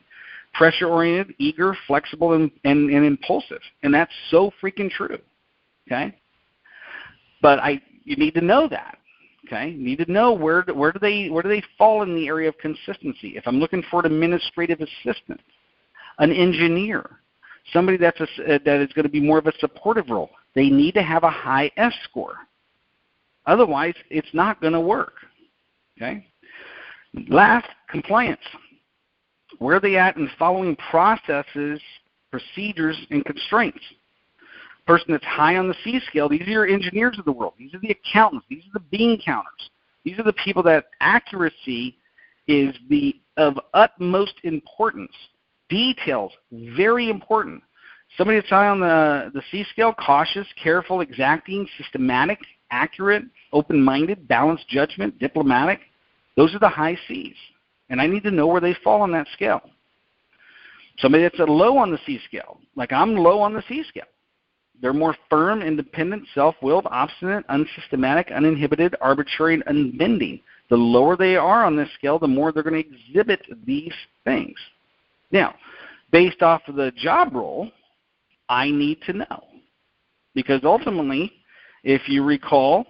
pressure-oriented, eager, flexible, and impulsive. And that's so freaking true, okay? But you need to know that. Okay, you need to know where do they fall in the area of consistency. If I'm looking for an administrative assistant, an engineer, somebody that is going to be more of a supportive role, they need to have a high S score. Otherwise, it's not going to work. Okay. Last, compliance. Where are they at in following processes, procedures, and constraints? Person that's high on the C scale, these are your engineers of the world. These are the accountants. These are the bean counters. These are the people that accuracy is of utmost importance. Details, very important. Somebody that's high on the C scale, cautious, careful, exacting, systematic, accurate, open-minded, balanced judgment, diplomatic. Those are the high Cs. And I need to know where they fall on that scale. Somebody that's low on the C scale, like I'm low on the C scale. They're more firm, independent, self-willed, obstinate, unsystematic, uninhibited, arbitrary, and unbending. The lower they are on this scale, the more they're going to exhibit these things. Now, based off of the job role, I need to know. Because ultimately, if you recall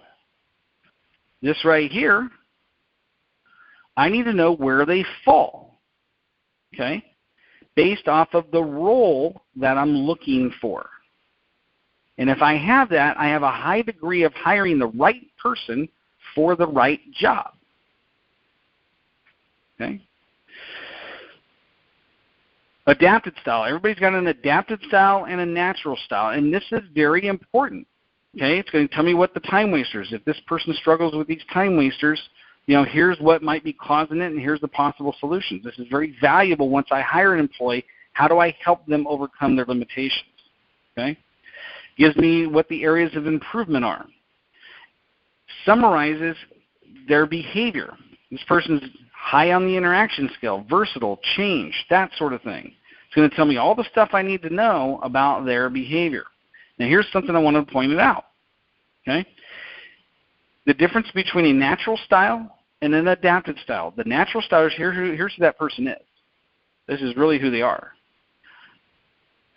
this right here, I need to know where they fall, okay, based off of the role that I'm looking for. And if I have that, I have a high degree of hiring the right person for the right job. Okay? Adapted style. Everybody's got an adapted style and a natural style, and this is very important. Okay? It's going to tell me what the time wasters. If this person struggles with these time wasters, here's what might be causing it, and here's the possible solutions. This is very valuable once I hire an employee. How do I help them overcome their limitations? Okay? Gives me what the areas of improvement are. Summarizes their behavior. This person's high on the interaction scale, versatile, change, that sort of thing. It's going to tell me all the stuff I need to know about their behavior. Now here's something I want to point out. Okay? The difference between a natural style and an adapted style. The natural style is here's who that person is. This is really who they are.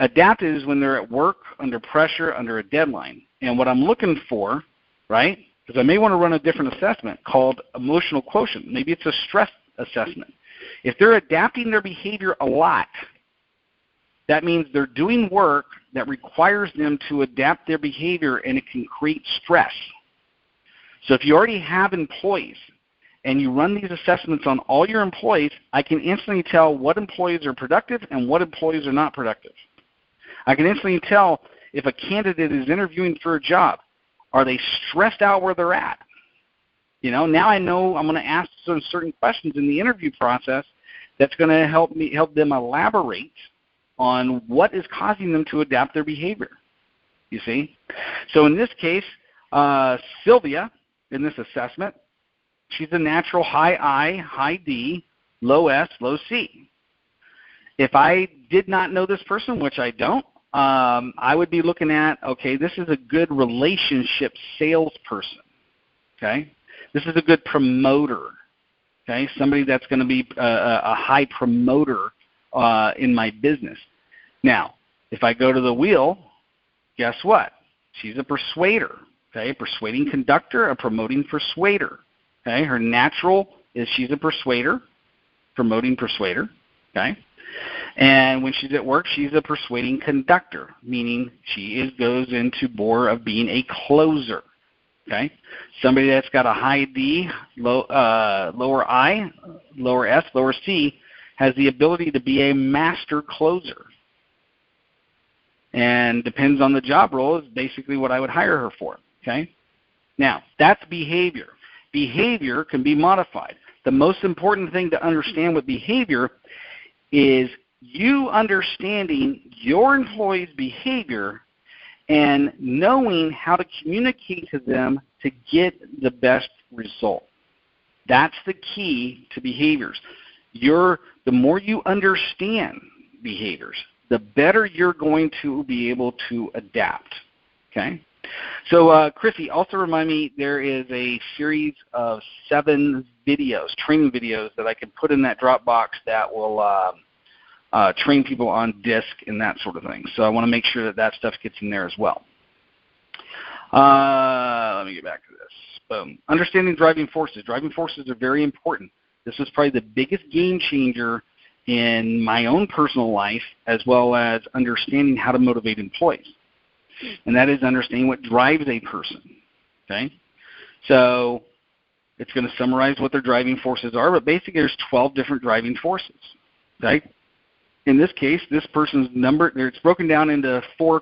Adapted is when they're at work, under pressure, under a deadline. And what I'm looking for, right, because I may want to run a different assessment called emotional quotient. Maybe it's a stress assessment. If they're adapting their behavior a lot, that means they're doing work that requires them to adapt their behavior, and it can create stress. So if you already have employees and you run these assessments on all your employees, I can instantly tell what employees are productive and what employees are not productive. I can instantly tell if a candidate is interviewing for a job. Are they stressed out where they're at? Now I know I'm going to ask some certain questions in the interview process that's going to help them elaborate on what is causing them to adapt their behavior. You see? So in this case, Sylvia, in this assessment, she's a natural high I, high D, low S, low C. If I did not know this person, which I don't, I would be looking at, okay, this is a good relationship salesperson, okay? This is a good promoter, okay? Somebody that's going to be a high promoter in my business. Now, if I go to the wheel, guess what? She's a persuader, okay? Persuading conductor, a promoting persuader, okay? Her natural is she's a persuader, promoting persuader, okay? And when she's at work, she's a persuading conductor, meaning she goes into more of being a closer. Okay, somebody that's got a high D, lower I, lower S, lower C, has the ability to be a master closer. And depends on the job role is basically what I would hire her for. Okay, now that's behavior. Behavior can be modified. The most important thing to understand with behavior is you understanding your employee's behavior and knowing how to communicate to them to get the best result. That's the key to behaviors. The more you understand behaviors, the better you're going to be able to adapt. Okay? So, Chrissy, also remind me, there is a series of 7 videos, training videos, that I can put in that Dropbox that will train people on DISC and that sort of thing. So I want to make sure that stuff gets in there as well. Let me get back to this. Boom. Understanding driving forces. Driving forces are very important. This is probably the biggest game changer in my own personal life, as well as understanding how to motivate employees. And that is understanding what drives a person. Okay? So it's going to summarize what their driving forces are, but basically there's 12 different driving forces. Okay? In this case, this person's number, it's broken down into 3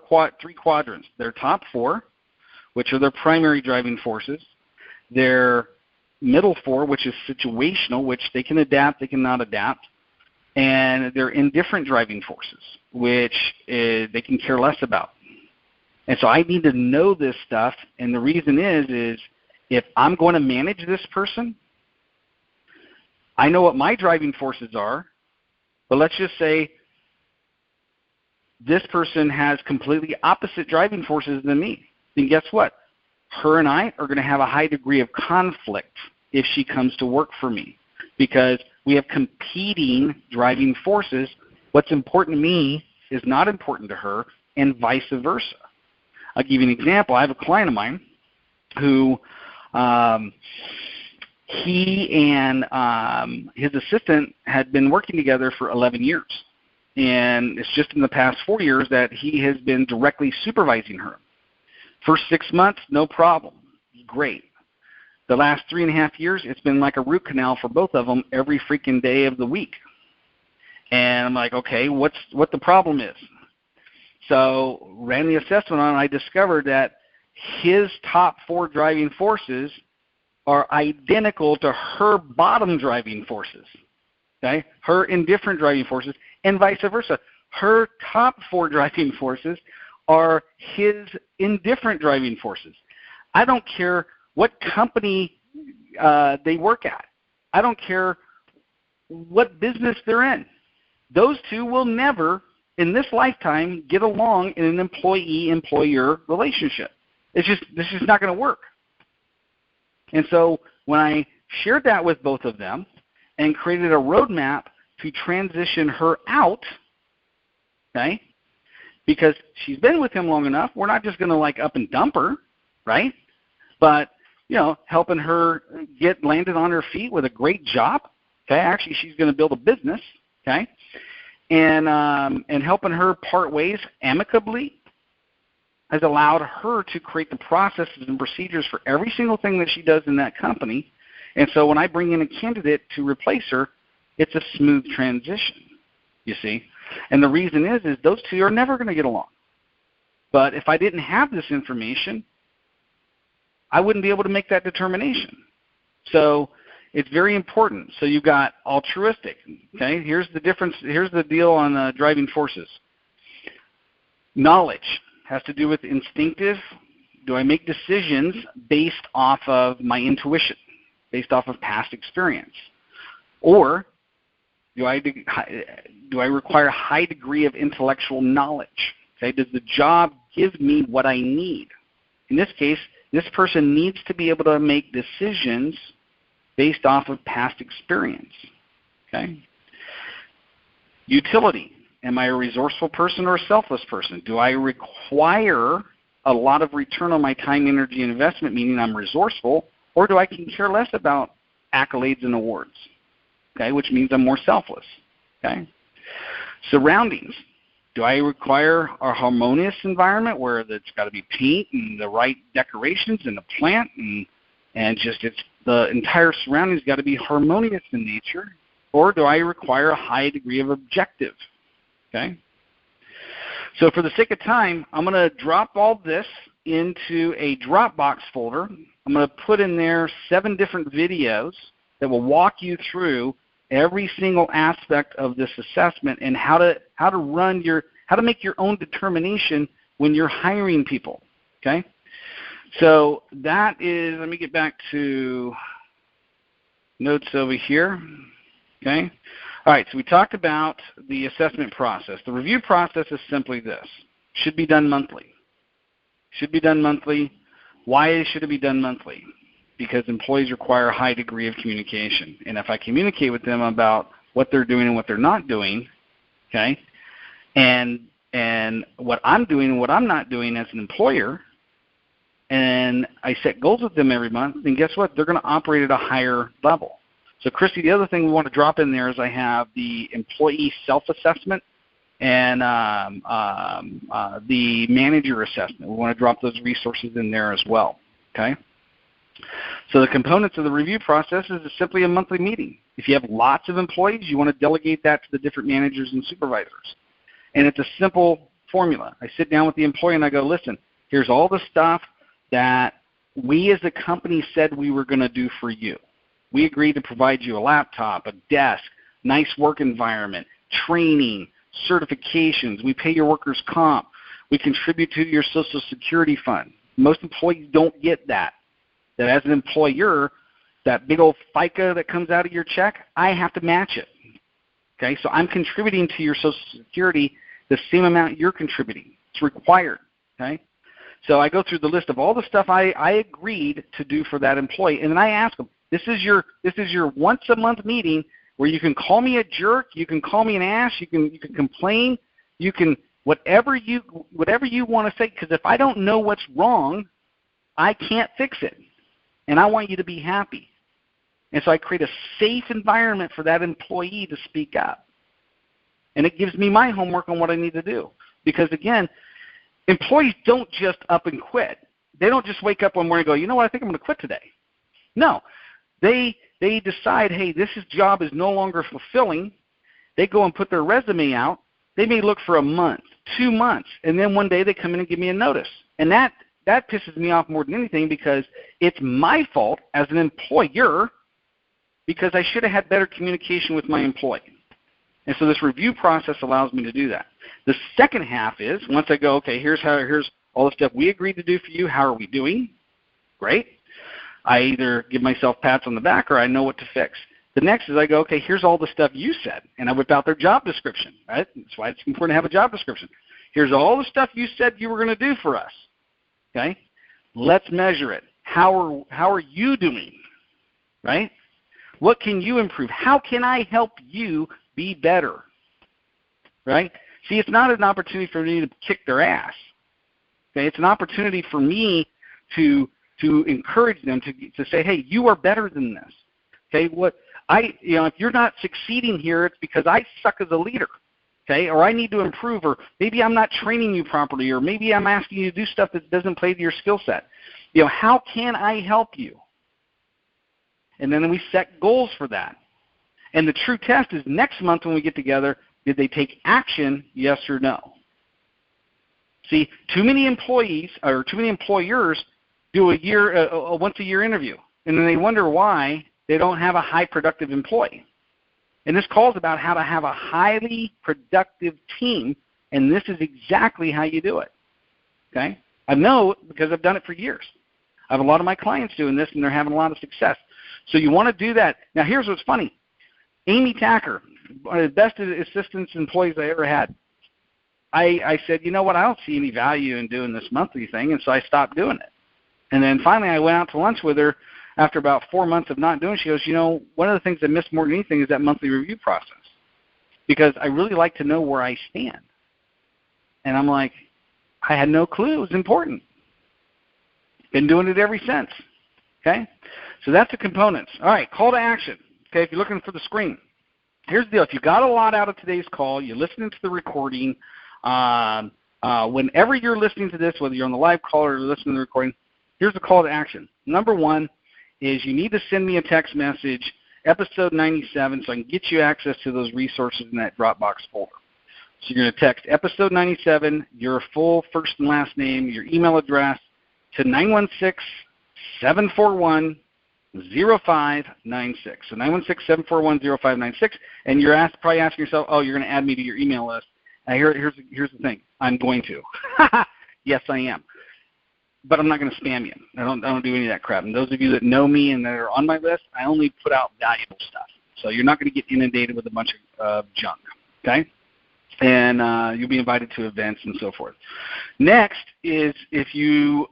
quadrants. Their top 4, which are their primary driving forces. Their middle 4, which is situational, which they can adapt, they cannot adapt. And their indifferent driving forces, which they can care less about. And so I need to know this stuff, and the reason is if I'm going to manage this person, I know what my driving forces are. But let's just say this person has completely opposite driving forces than me. Then guess what? Her and I are going to have a high degree of conflict if she comes to work for me, because we have competing driving forces. What's important to me is not important to her. and vice versa. I'll give you an example. I have a client of mine who he and his assistant had been working together for 11 years. And it's just in the past 4 years that he has been directly supervising her. First 6 months, no problem. Great. The last 3.5 years, it's been like a root canal for both of them every freaking day of the week. And I'm like, okay, what the problem is? So ran the assessment on it, and I discovered that his top 4 driving forces are identical to her bottom driving forces, okay? Her indifferent driving forces, and vice versa. Her top 4 driving forces are his indifferent driving forces. I don't care what company they work at. I don't care what business they're in. Those two will never, in this lifetime, get along in an employee-employer relationship. This is not going to work. And so when I shared that with both of them and created a roadmap to transition her out, okay, because she's been with him long enough, we're not just going to like up and dump her, right? But, you know, helping her get landed on her feet with a great job, okay? Actually, she's going to build a business, okay? And helping her part ways amicably has allowed her to create the processes and procedures for every single thing that she does in that company. And so when I bring in a candidate to replace her, it's a smooth transition, you see. And the reason is those two are never going to get along. But if I didn't have this information, I wouldn't be able to make that determination. So it's very important. So you've got altruistic, okay? Here's the difference. Here's the deal on driving forces. Knowledge has to do with instinctive. Do I make decisions based off of my intuition, based off of past experience? Or do I require a high degree of intellectual knowledge? Okay? Does the job give me what I need? In this case, this person needs to be able to make decisions based off of past experience. Okay? Utility. Am I a resourceful person or a selfless person? Do I require a lot of return on my time, energy, and investment, meaning I'm resourceful, or do I care less about accolades and awards? Okay, which means I'm more selfless. Okay? Surroundings. Do I require a harmonious environment where it's got to be paint and the right decorations and the plant and just the entire surroundings got to be harmonious in nature, or do I require a high degree of objective? Okay? So for the sake of time, I'm going to drop all this into a Dropbox folder. I'm going to put in there 7 different videos that will walk you through every single aspect of this assessment and how to make your own determination when you're hiring people. Okay? So that is, let me get back to notes over here. Okay? All right, so we talked about the assessment process. The review process is simply this. Should be done monthly. Should be done monthly. Why should it be done monthly? Because employees require a high degree of communication. And if I communicate with them about what they're doing and what they're not doing, okay, and what I'm doing and what I'm not doing as an employer, and I set goals with them every month, then guess what? They're going to operate at a higher level. So, Christy, the other thing we want to drop in there is I have the employee self-assessment and the manager assessment. We want to drop those resources in there as well, okay? So the components of the review process is simply a monthly meeting. If you have lots of employees, you want to delegate that to the different managers and supervisors. And it's a simple formula. I sit down with the employee and I go, listen, here's all the stuff that we as a company said we were going to do for you. We agreed to provide you a laptop, a desk, nice work environment, training, certifications. We pay your workers' comp. We contribute to your Social Security fund. Most employees don't get that. That as an employer, that big old FICA that comes out of your check, I have to match it. Okay, so I'm contributing to your Social Security the same amount you're contributing. It's required. Okay, so I go through the list of all the stuff I agreed to do for that employee, and then I ask them, this is your once a month meeting where you can call me a jerk, you can call me an ass, you can complain, you can whatever you want to say, because if I don't know what's wrong, I can't fix it. And I want you to be happy. And so I create a safe environment for that employee to speak up. And it gives me my homework on what I need to do. Because, again, employees don't just up and quit. They don't just wake up one morning and go, you know what, I think I'm going to quit today. No. They decide, hey, this job is no longer fulfilling. They go and put their resume out. They may look for a month, 2 months, and then one day they come in and give me a notice. And that pisses me off more than anything, because it's my fault as an employer, because I should have had better communication with my employee. And so this review process allows me to do that. The second half is, once I go, okay, here's all the stuff we agreed to do for you. How are we doing? Great. I either give myself pats on the back or I know what to fix. The next is I go, okay, here's all the stuff you said. And I whip out their job description. Right? That's why it's important to have a job description. Here's all the stuff you said you were going to do for us. Okay? Let's measure it. How are you doing? Right? What can you improve? How can I help you be better? Right? See, it's not an opportunity for me to kick their ass. Okay? It's an opportunity for me to encourage them to say, hey, you are better than this. Okay? If you're not succeeding here, it's because I suck as a leader. Okay? Or I need to improve, or maybe I'm not training you properly, or maybe I'm asking you to do stuff that doesn't play to your skill set. How can I help you? And then we set goals for that. And the true test is next month when we get together, did they take action, yes or no? See, too many employees or too many employers do a once-a-year interview, and then they wonder why they don't have a high productive employee. And this call is about how to have a highly productive team, and this is exactly how you do it. Okay? I know because I've done it for years. I have a lot of my clients doing this, and they're having a lot of success. So you want to do that. Now, here's what's funny. Amy Tacker, one of the best assistance employees I ever had, I said, you know what, I don't see any value in doing this monthly thing, and so I stopped doing it. And then finally I went out to lunch with her after about 4 months of not doing it. She goes, one of the things I miss more than anything is that monthly review process, because I really like to know where I stand. And I'm like, I had no clue it was important. Been doing it ever since. Okay? So that's the components. All right, call to action. Okay, if you're looking for the screen. Here's the deal. If you got a lot out of today's call, you're listening to the recording, whenever you're listening to this, whether you're on the live call or listening to the recording, here's the call to action. Number one is you need to send me a text message, episode 97, so I can get you access to those resources in that Dropbox folder. So you're going to text episode 97, your full first and last name, your email address to 916-741-0596. So 916-741-0596, and you're probably asking yourself, oh, you're going to add me to your email list. Here's the thing. I'm going to. Yes, I am. But I'm not going to spam you. I don't do any of that crap. And those of you that know me and that are on my list, I only put out valuable stuff. So you're not going to get inundated with a bunch of junk. Okay? And you'll be invited to events and so forth. Next is if you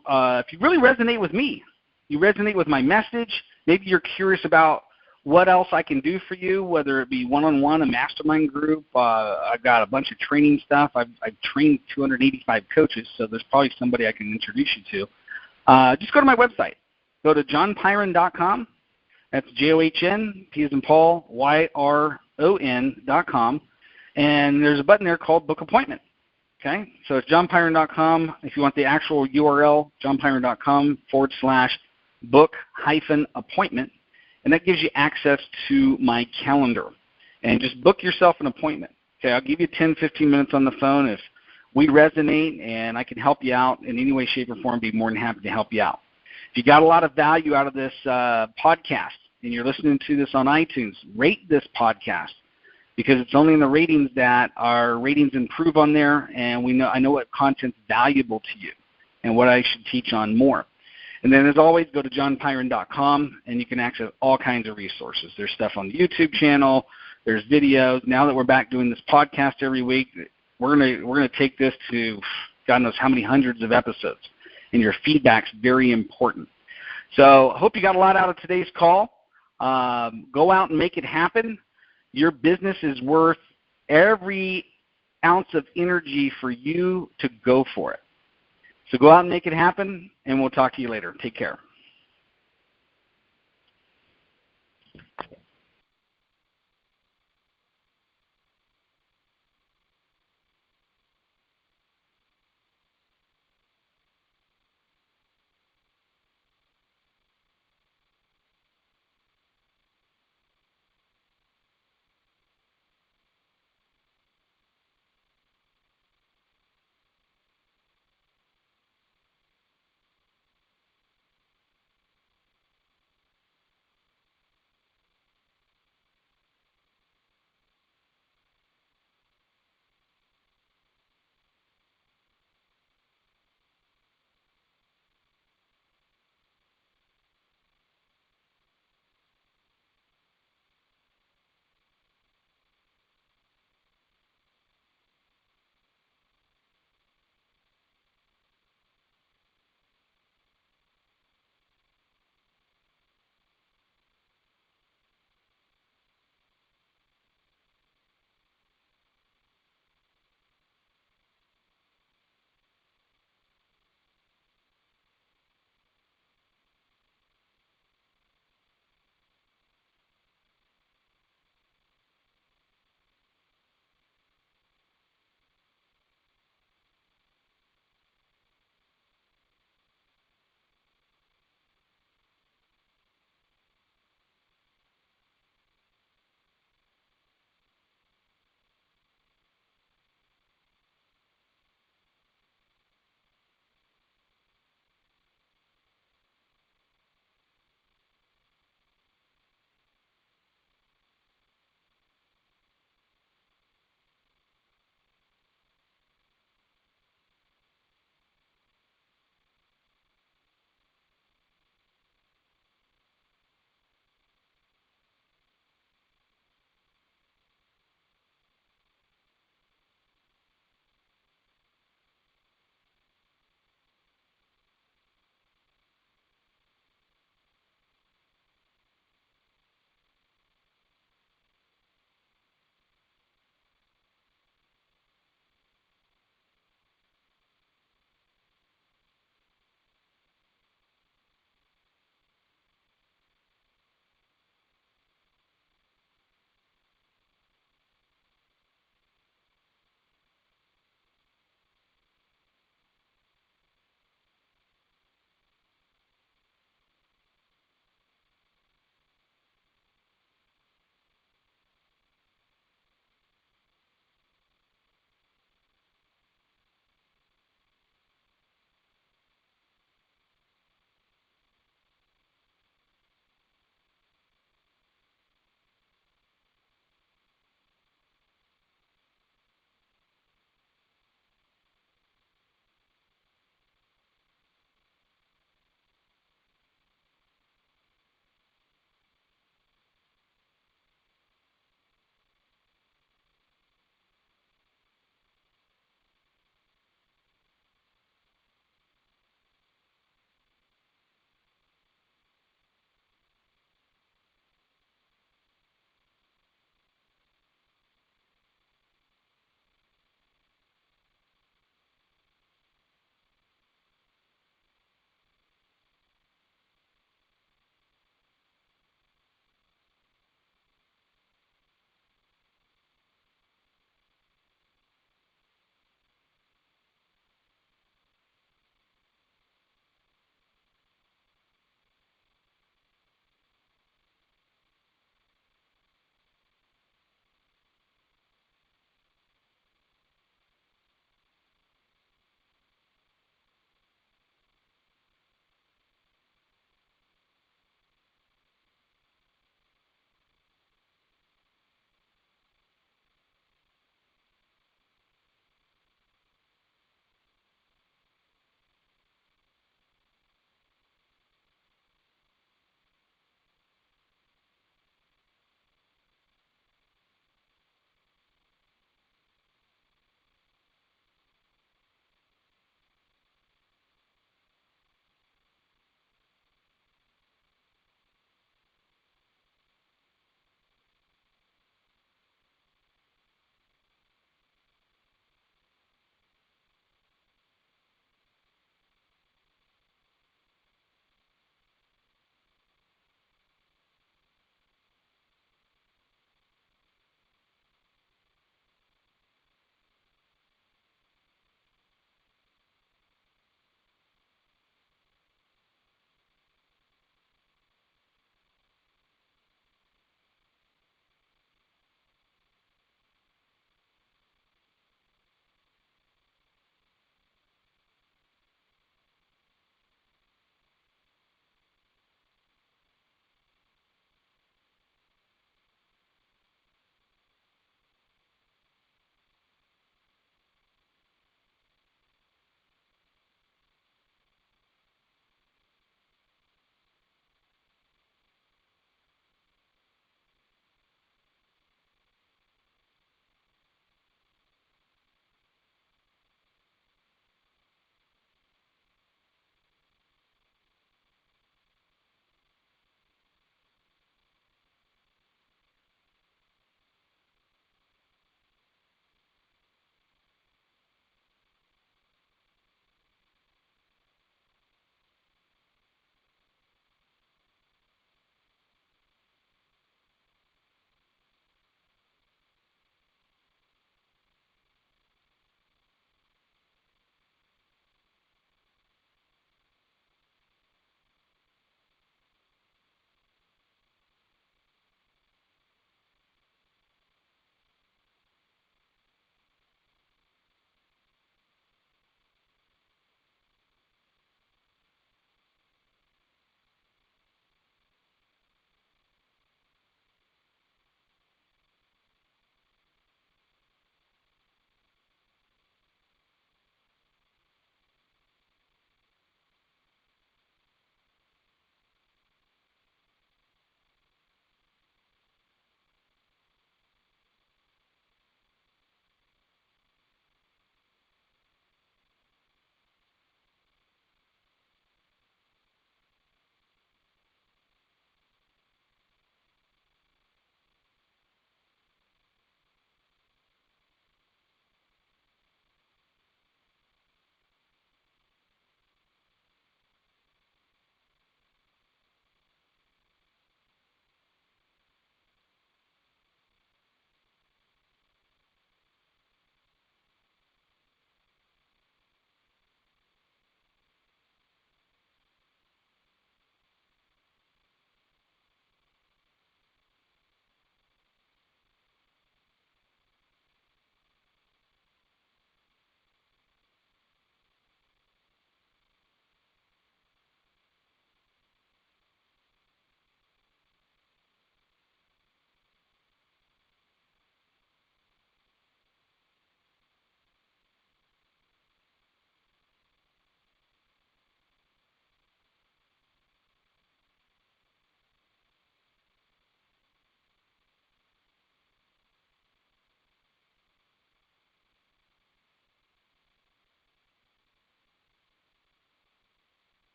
really resonate with me, you resonate with my message, maybe you're curious about what else I can do for you, whether it be one-on-one, a mastermind group. I've got a bunch of training stuff. I've trained 285 coaches, so there's probably somebody I can introduce you to. Just go to my website. Go to johnpyron.com. That's John, P as in Paul, YRON.com. And there's a button there called Book Appointment. Okay? So it's johnpyron.com. If you want the actual URL, johnpyron.com/book-appointment. And that gives you access to my calendar. And just book yourself an appointment. Okay, I'll give you 10, 15 minutes on the phone. If we resonate and I can help you out in any way, shape, or form, be more than happy to help you out. If you got a lot of value out of this podcast and you're listening to this on iTunes, rate this podcast, because it's only in the ratings that our ratings improve on there, and I know what content's valuable to you and what I should teach on more. And then, as always, go to johnpyron.com, and you can access all kinds of resources. There's stuff on the YouTube channel. There's videos. Now that we're back doing this podcast every week, we're gonna take this to God knows how many hundreds of episodes, and your feedback's very important. So I hope you got a lot out of today's call. Go out and make it happen. Your business is worth every ounce of energy for you to go for it. So go out and make it happen, and we'll talk to you later. Take care.